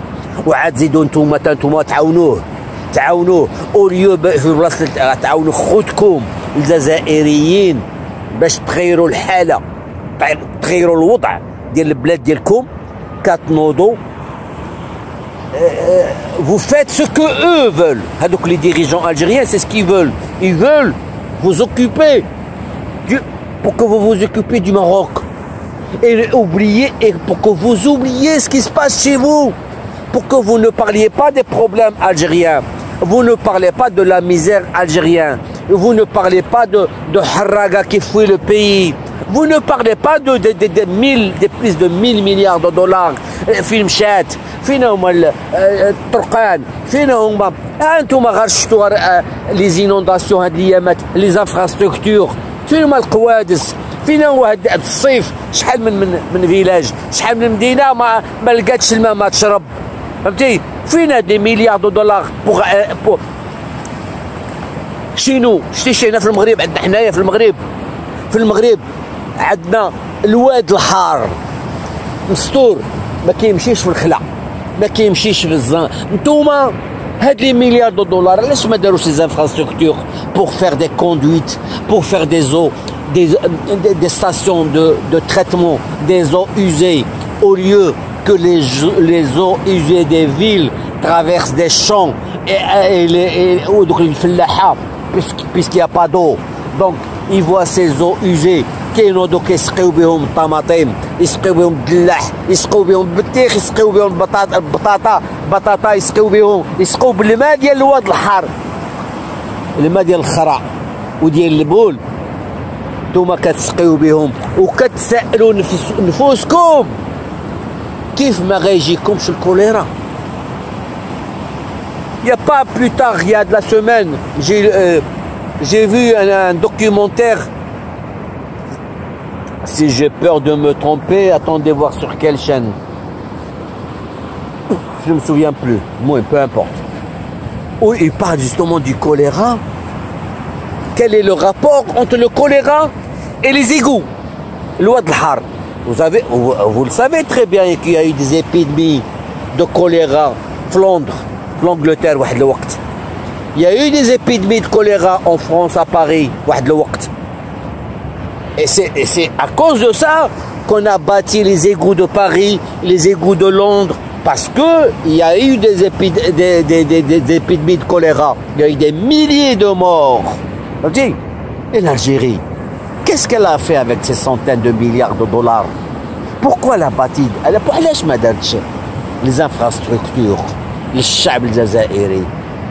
تعاونوه au lieu في بلاصه تعاونوا خوتكم الجزائريين باش تغيروا الحاله تغيروا الوضع ديال البلاد ديالكم كتنوضوا. Vous faites ce que eux veulent. Donc les dirigeants algériens, c'est ce qu'ils veulent. Ils veulent vous occuper pour que vous vous occupiez du Maroc et pour que vous oubliez ce qui se passe chez vous, pour que vous ne parliez pas des problèmes algériens, vous ne parlez pas de la misère algérienne, vous ne parlez pas de Harraga qui fouille le pays, vous ne parlez pas de plus de 1000 milliards de dollars. فين مشات فين هما الطرقان فين هما انتم غير شفتوا لي زينونداسيون هاد الايامات لي زانفراستركتور فين هما القوادس فين هو هاد الصيف شحال من فيلاج شحال من مدينه ما لقاتش الماء ما تشرب فهمتي فين دي مليار دو دولار بوغ شينو شتي هنا في المغرب عندنا حنايا في المغرب عندنا الواد الحار مستور ما كيمشيش في الخلا ما كيمشيش في الزان. نتوما هاد لي مليار دو دولار علاش ما داروش لي زانفراستركتور بور فير دي كوندويت بور فير دي زو des stations de traitement des eaux usées au lieu que les eaux usées des villes traversent des champs puisqu'il n'y a pas d'eau. Donc ils voient ces eaux usées كينوضوا كيسقيو بهم الطماطم يسقيو بهم الدلاح يسقيو بهم البطيخ يسقيو بهم البطاطا يسقيو بالماء ديال الواد الحار الماء ديال الخرا وديال البول. نتوما كتسقيو بهم وكتسائلوا نفوسكم كيف ما غيجيكمش الكوليرا. Il n'y a pas plus tard, il y a de la semaine, j'ai vu un documentaire. Si j'ai peur de me tromper, attendez voir sur quelle chaîne. Je ne me souviens plus. Moi, peu importe. Où il parle justement du choléra. Quel est le rapport entre le choléra et les égouts? L'Ouad al-Har. Vous le savez très bien qu'il y a eu des épidémies de choléra Flandre, l'Angleterre, il y a eu des épidémies de choléra en France, à Paris, et c'est à cause de ça qu'on a bâti les égouts de Paris, les égouts de Londres, parce qu'il y a eu des épidémies de choléra. Il y a eu des milliers de morts. Et l'Algérie, qu'est-ce qu'elle a fait avec ces centaines de milliards de dollars? Pourquoi elle a bâti? Les infrastructures, les الشعب الجزائري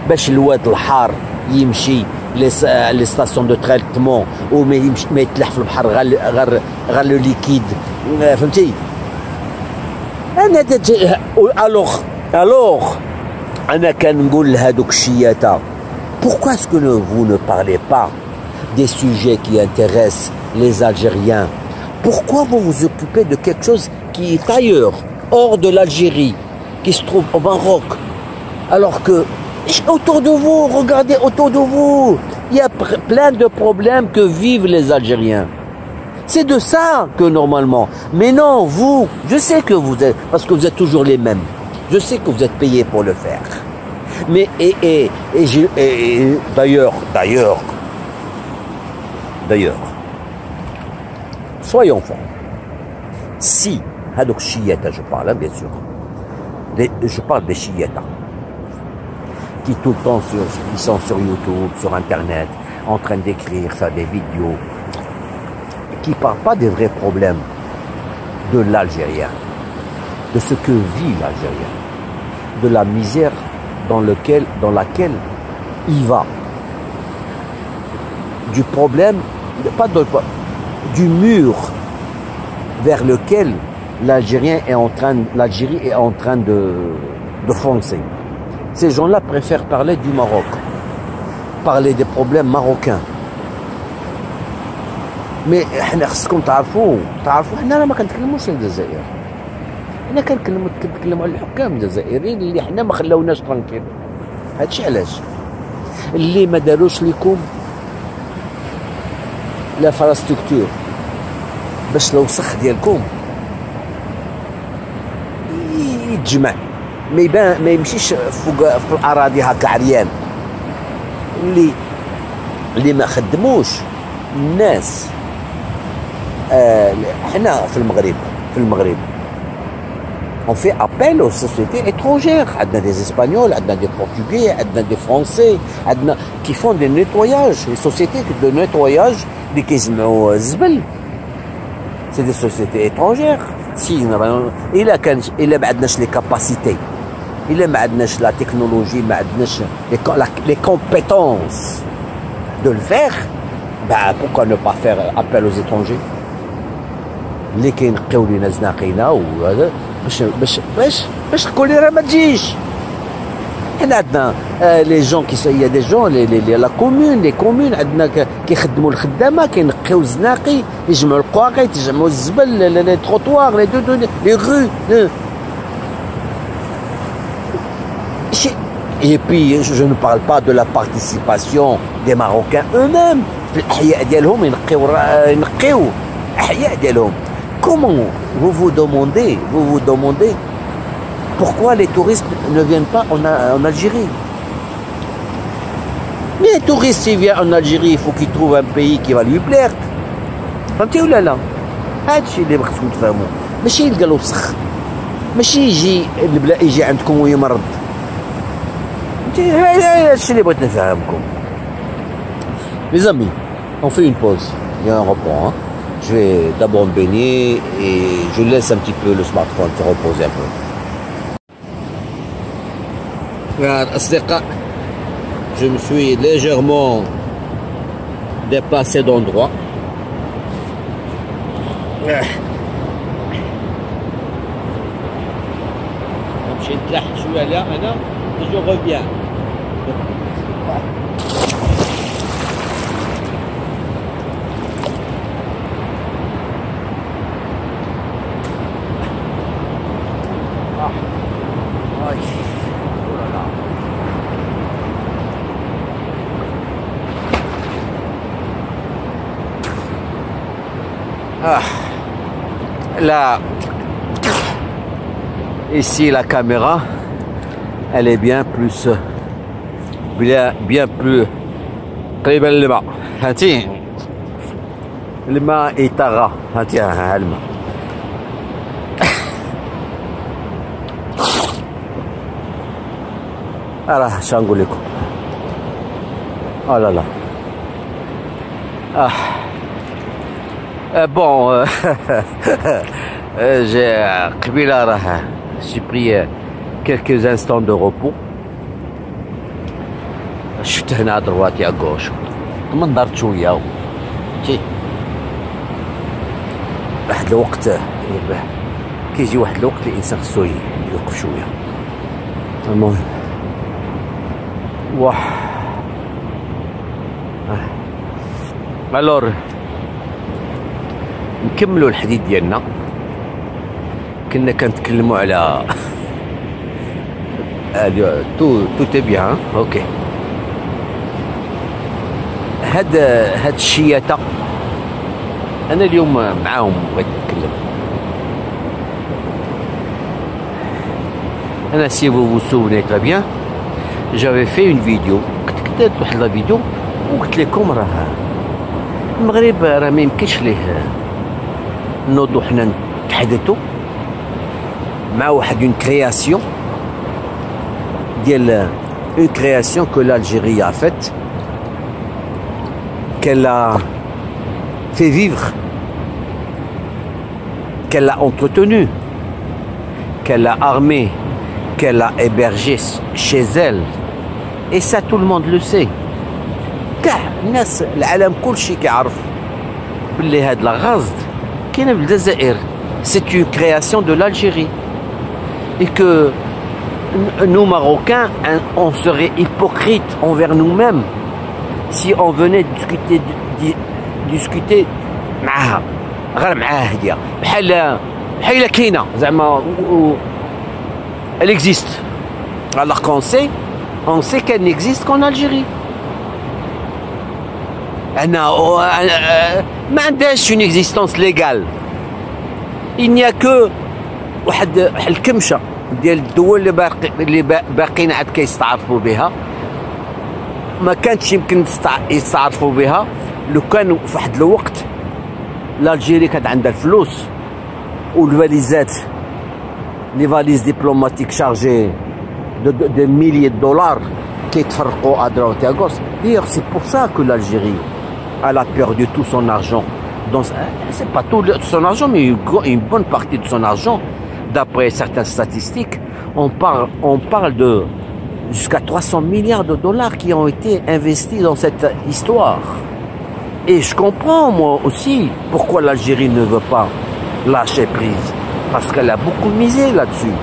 باش الواد الحار يمشي لي ستاسيون دو تريتمون وما يتلح في البحر غير لو ليكيد فهمتي. انا الوغ انا كنقول لهادوك الشياطه pourquoi est-ce que vous ne parlez pas des sujets qui intéressent les Algériens? Pourquoi vous vous occupez de quelque chose qui est ailleurs, hors de l'Algérie, qui se trouve au Maroc, alors que autour de vous, regardez autour de vous, il y a plein de problèmes que vivent les Algériens. C'est de ça que normalement. Mais non, vous, je sais que vous êtes, parce que vous êtes toujours les mêmes. Je sais que vous êtes payés pour le faire. Mais, d'ailleurs, soyons francs. Si, hadok chieta, je parle, hein, bien sûr. Je parle des chieta. Qui tout le temps qui sont sur YouTube, sur Internet, en train d'écrire, faire des vidéos, qui ne parlent pas des vrais problèmes de l'Algérien, de ce que vit l'Algérien, de la misère dans laquelle il va, du problème, du mur vers lequel l'Algérie est en train de foncer. Ces gens-là préfèrent parler du Maroc, parler des problèmes marocains. Mais حنا خصكم تعرفوا حنا ما كنتكلموش على الجزائر. حنا كنتكلموا على الحكام الجزائريين اللي حنا ما خلاوناش ترانكيل. هادشي علاش اللي ما داروش لكم لا فراستركتور باش الوسخ ديالكم يتجمع ما يمشيش فوق في الاراضي هكا عريان اللي ما خدموش الناس. حنا في المغرب on fait appel aux sociétés étrangères. عندنا des Espagnols, عندنا des Portugais, عندنا des Français, عندنا qui font des nettoyages, les sociétés de nettoyage اللي كيجمعوا الزبل. c'est des sociétés étrangères. si إلا ما عندناش les capacités, إلا ما عندناش la technologie, ما عندناش les compétences de le faire, bah pourquoi ne pas faire appel aux étrangers اللي كينقيو لينا زناقينا وهذا باش تقول لي راه ما تجيش. حنا عندنا لي جون il y a des gens la commune les communes عندنا كيخدموا الخدامه كينقيو الزناقي يجمعوا القواقيت يجمعوا الزبل لي تروطوار لي غو. Et puis je ne parle pas de la participation des Marocains eux-mêmes في الأحياء ديالهم ينقيو الأحياء ديالهم. Comment vous vous demandez pourquoi les touristes ne viennent pas en Algérie? Mais les touristes, s'ils viennent en Algérie, il faut qu'ils trouvent un pays qui va lui plaire. فهمتي ولا لا؟ هذا الشيء اللي خصكم تفهموه. ماشي يلقى الوسخ، ماشي يجي البلاء يجي عندكم ويمرض. فهمتي؟ هذا الشيء اللي بغيت نفهمكم. Les amis, on fait une pause. Il y a un repos, hein. Je vais d'abord me baigner et je laisse un petit peu le smartphone se reposer un peu. Je me suis légèrement déplacé d'endroit. Je reviens. Là, ici la caméra, elle est bien plus قريبة للماء. هاتي الماء يطغى. هاتي الماء. راه شنو نقول لكم. لا bon j'ai pris quelques instants de repos. شفت هنا درواتي اغوش منظرت شويه واحد الوقت كيجي واحد الوقت الانسان خصو يوقف شويه. المهم الور نكملوا الحديث ديالنا. كنا كنتكلموا على تو بيان. اوكي هاد الشياطه أنا اليوم معاهم بغيت نتكلم. أنا si vous vous souvenez très bien j'avais fait une vidéo كنت كدرت واحد لا فيديو وقلت لكم راه المغرب راه ما يمكنش ليه نوضو حنا نتحدثوا مع واحد اون كرياسيون ديال اون كرياسيون que l'Algérie a faite, qu'elle a fait vivre, qu'elle a entretenu, qu'elle a armé, qu'elle a hébergé chez elle. Et ça tout le monde le sait. كاع الناس العالم كلشي كيعرف بلي هاد الغاز كاينه في الجزائر. C'est une création de l'Algérie. Et que nous Marocains, on serait hypocrite envers nous-mêmes si on venait discuter معاها غير معاها هديه بحال الا كاينه زعما elle existe alors qu'on sait qu'elle n'existe qu'en Algérie. ما عندهاش une existence légale. Il n'y a que واحد الكمشه ديال الدول اللي باقيين عاد كيستعرفوا بها. ما كانتش يمكن يستعرفوا بها لو كان في واحد الوقت الجيري كانت عندها الفلوس والفاليزات لي فاليز ديبلوماتيك شارجي de milliers de dollars كيتفرقوا à droite et à gauche. D'ailleurs c'est pour ça que l'Algérie elle a perdu tout son argent. Donc c'est pas tout son argent mais une bonne partie de son argent. D'après certaines statistiques, on parle de jusqu'à 300 milliards de dollars qui ont été investis dans cette histoire. Et je comprends moi aussi pourquoi l'Algérie ne veut pas lâcher prise. Parce qu'elle a beaucoup misé là-dessus.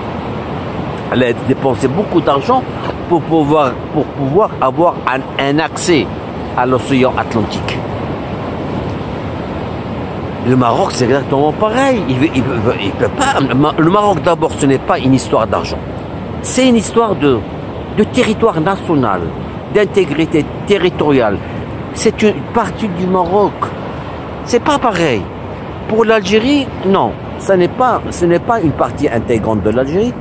Elle a dépensé beaucoup d'argent pour pouvoir avoir un accès à l'océan Atlantique. Le Maroc, c'est exactement pareil. Il peut pas. Le Maroc, d'abord, ce n'est pas une histoire d'argent. C'est une histoire de territoire national, d'intégrité territoriale. C'est une partie du Maroc. C'est pas pareil. Pour l'Algérie, non. Ce n'est pas une partie intégrante de l'Algérie.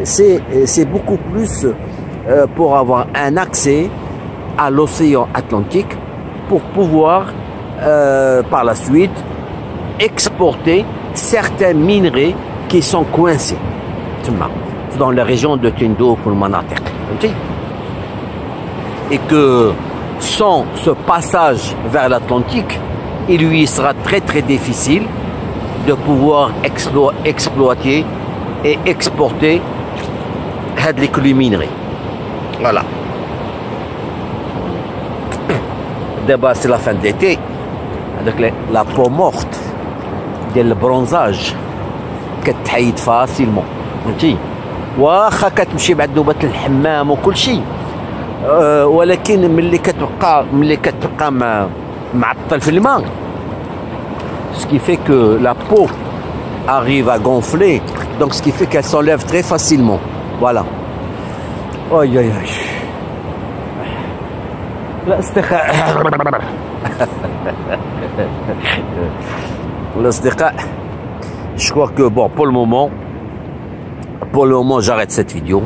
C'est beaucoup plus pour avoir un accès à l'océan Atlantique pour pouvoir, par la suite, exporter certains minerais qui sont coincés dans la région de Tindouf ou le Manatek. Et que sans ce passage vers l'Atlantique, il lui sera très très difficile de pouvoir exploiter et exporter les minerais. Voilà. D'abord c'est la fin de l'été avec la peau morte ديال البرونزاج كتحيد فاسيلمون فهمتي واخا كتمشي بعد نوبه الحمام وكل شيء ولكن ملي كتبقى معطل في الماء ce qui fait que la peau arrive à gonfler donc ce qui fait qu'elle s'enlève très facilement. Voilà. Aïe aïe aïe. Je crois que bon pour le moment j'arrête cette vidéo.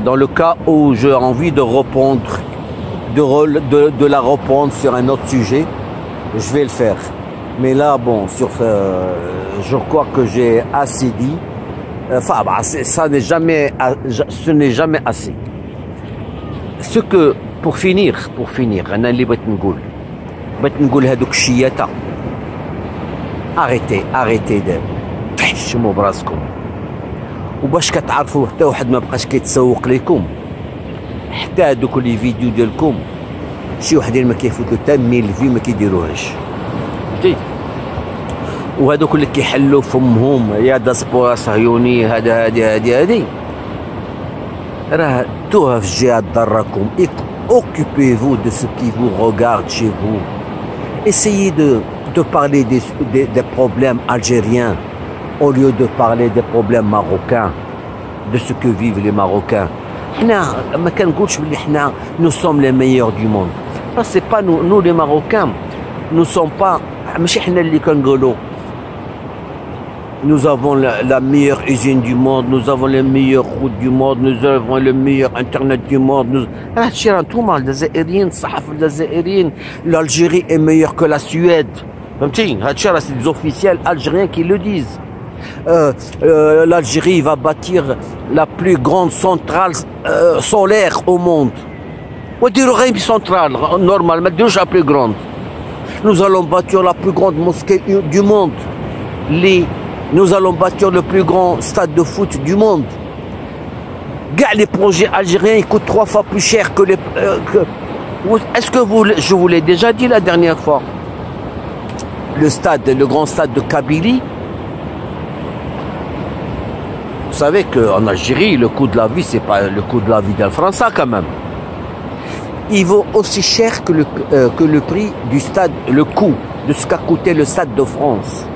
Dans le cas où j'ai envie de reprendre de la reprendre sur un autre sujet, je vais le faire. Mais là bon je crois que j'ai assez dit. Enfin ce n'est jamais assez. Ce que pour finir أنا اللي بغيت نقول هذوك الشياطة اريتي تحشموا براسكم وباش كتعرفوا حتى واحد ما بقاش كيتسوق لكم حتى هذوك لي فيديو ديالكم شي وحدين ما كيفوتوا حتى 1000 فيو ما كيديروهاش فهمتي وهذوك اللي كيحلوا فمهم يا داسبورا صهيوني هذا هادي راه توها في الجهه ضركم. Occupez-vous de ce qui vous regarde chez vous. Essayez de parler des problèmes algériens au lieu de parler des problèmes marocains, de ce que vivent les Marocains. Nous sommes les meilleurs du monde. C'est pas nous les Marocains, nous sommes pas ماشي حنا اللي كنقولوا nous avons la meilleure usine du monde, nous avons les meilleures routes du monde, nous avons le meilleur internet du monde. هادشي راه نتوما الجزائريين الصحافه الجزائريين l'Algérie est meilleure que la Suède. فهمتي هادشي راه سي des officiels algériens qui le disent. L'Algérie va bâtir la plus grande centrale solaire au monde. وديروا غير centrale normale ما ديروش la plus grande. Nous allons bâtir la plus grande mosquée du monde. Nous allons bâtir le plus grand stade de foot du monde. Les projets algériens ils coûtent 3 fois plus cher que les... Est-ce que je vous l'ai déjà dit la dernière fois, le grand stade de Kabylie, vous savez qu'en Algérie, le coût de la vie, c'est pas le coût de la vie d'un Français quand même. Il vaut aussi cher que le prix du stade, le coût de ce qu'a coûté le stade de France.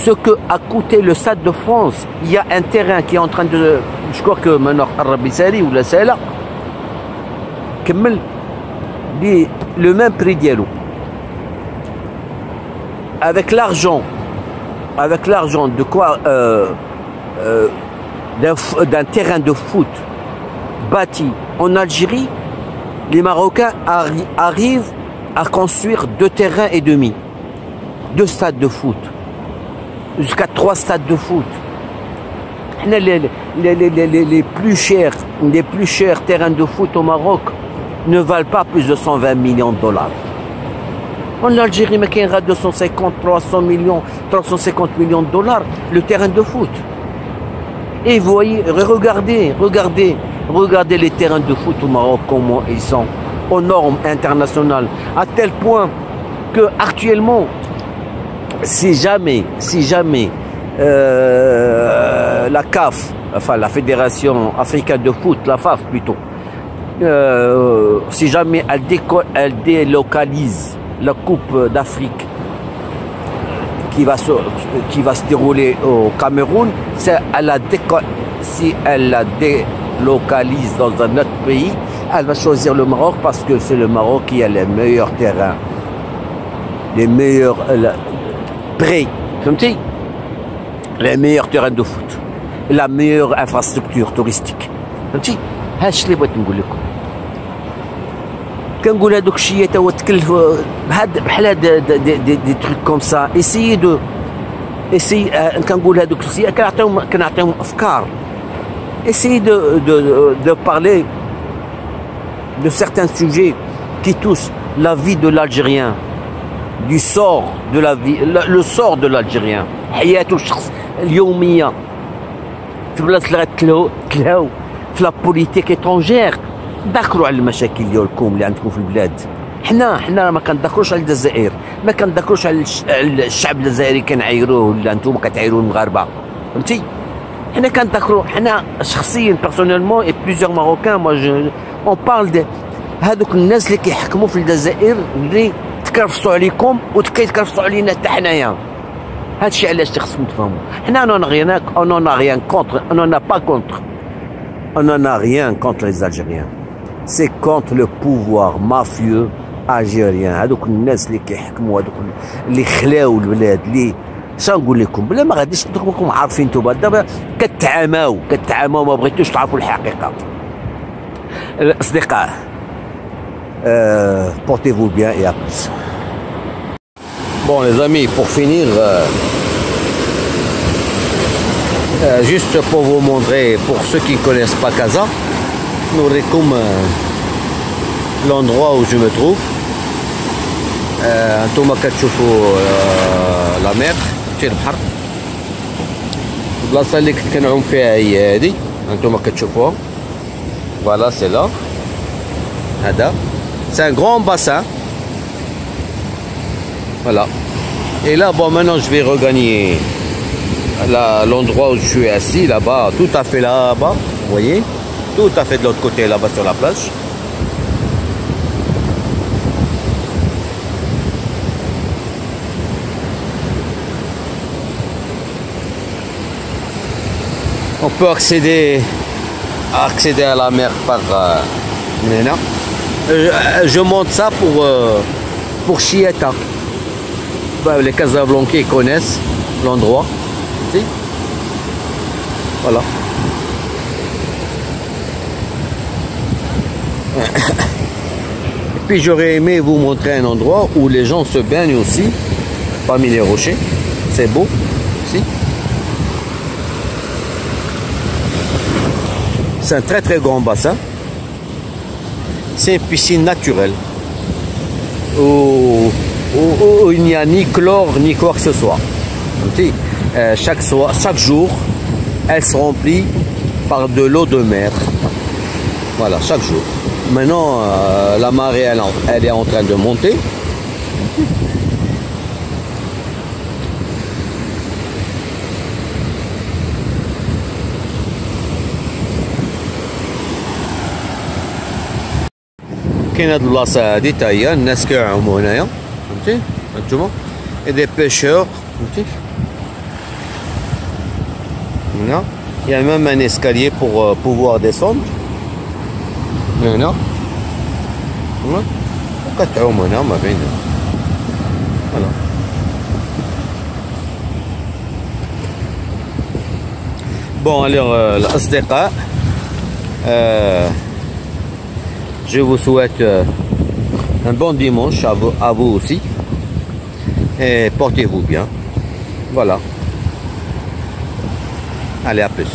Ce que a coûté le stade de France, il y a un terrain qui est en train de... Je crois que maintenant, Arabisari ou la Sela, le même prix d'Yelou. Avec l'argent de quoi d'un terrain de foot bâti en Algérie, les Marocains arrivent à construire 2 terrains et demi, 2 stades de foot, jusqu'à 3 stades de foot. Les plus chers terrains de foot au Maroc ne valent pas plus de 120 millions de dollars. En Algérie, mais il y a 250, 350 millions de dollars le terrain de foot. Et vous voyez, regardez les terrains de foot au Maroc, comment ils sont aux normes internationales, à tel point que actuellement, si jamais la CAF, enfin la Fédération africaine de foot, la FAF plutôt, si jamais elle délocalise la Coupe d'Afrique qui va se dérouler au Cameroun, si elle la délocalise dans un autre pays, elle va choisir le Maroc parce que c'est le Maroc qui a les meilleurs terrains, les meilleurs les meilleurs terrains de foot, la meilleure infrastructure touristique. فهمتي هادشي اللي بغيت نقول لكم. كنقول هادوك الشيء توا تكلف بحال دي تروك كوم سا اسيي كنقول هادوك الشيء كنعطيهم افكار. Essayez de parler de certains sujets qui touchent la vie de l'Algérien, du sort de la vie, le sort de l'Algérien, حياته الشخص اليومية. في بلاصة اللي غتلهاو في لا بوليتيك étrangère، ذكروا على المشاكل ديالكم اللي عندكم في البلاد. حنا ما كنذكروش على الجزائر، ما كنذكروش على الشعب الجزائري كنعايروه ولا نتوما كتعايروا المغاربة. فهمتي؟ حنا كنذكروا، حنا شخصيا بيرسونيلمون اي بليزيور ماروكان اون بارل دي هذوك الناس اللي كيحكموا في الجزائر اللي تكرفصوا عليكم وكيتكرفصوا علينا حتى حنايا. هادشي علاش خصكم تفهموا. حنا on n'en a rien contre, on n'en a pas contre. On n'en a rien contre les Algériens. C'est contre le pouvoir mafieux algérien. هذوك الناس اللي كيحكموا، هذوك اللي خلاو البلاد، اللي شنقول لكم بلا ما غاديش نكونوا عارفين. نتوما دابا كتعاماو ما بغيتوش تعرفوا الحقيقه. الاصدقاء portez-vous bien et à plus. Bon les amis, pour finir, juste pour vous montrer, pour ceux qui ne connaissent pas Casa, nous comme l'endroit où je me trouve. انتم كتشوفوا لا مير تي البحر. البلاصه اللي كنت كنعوم فيها هي هذه، انتم كتشوفوها. فوالا سي لا، هذا سي ان غران باسان. Voilà. Et là, bon, maintenant je vais regagner l'endroit où je suis assis, là-bas, tout à fait là-bas, vous voyez, tout à fait de l'autre côté, là-bas sur la plage. On peut accéder à la mer par maintenant. Je monte ça pour Chieta. Ben, les Casablancais connaissent l'endroit. Voilà. Et puis j'aurais aimé vous montrer un endroit où les gens se baignent aussi, parmi les rochers. C'est beau, ici. C'est un très très grand bassin. C'est une piscine naturelle où il n'y a ni chlore ni quoi que ce soit. Chaque jour, elle se remplit par de l'eau de mer. Voilà, chaque jour. Maintenant, la marée, elle est en train de monter. كاين هاد البلاصه هادي تا هي الناس كيعوموا هنايا فهمتي هانتوما اي دي بيشور فهمتي هنا يا ميم ان اسكاليي بور بوفوار ديسوند هنا وكتعوم هنا ما بين فوالا بون الوغ الاصدقاء je vous souhaite un bon dimanche à vous aussi et portez-vous bien. Voilà. Allez, à plus.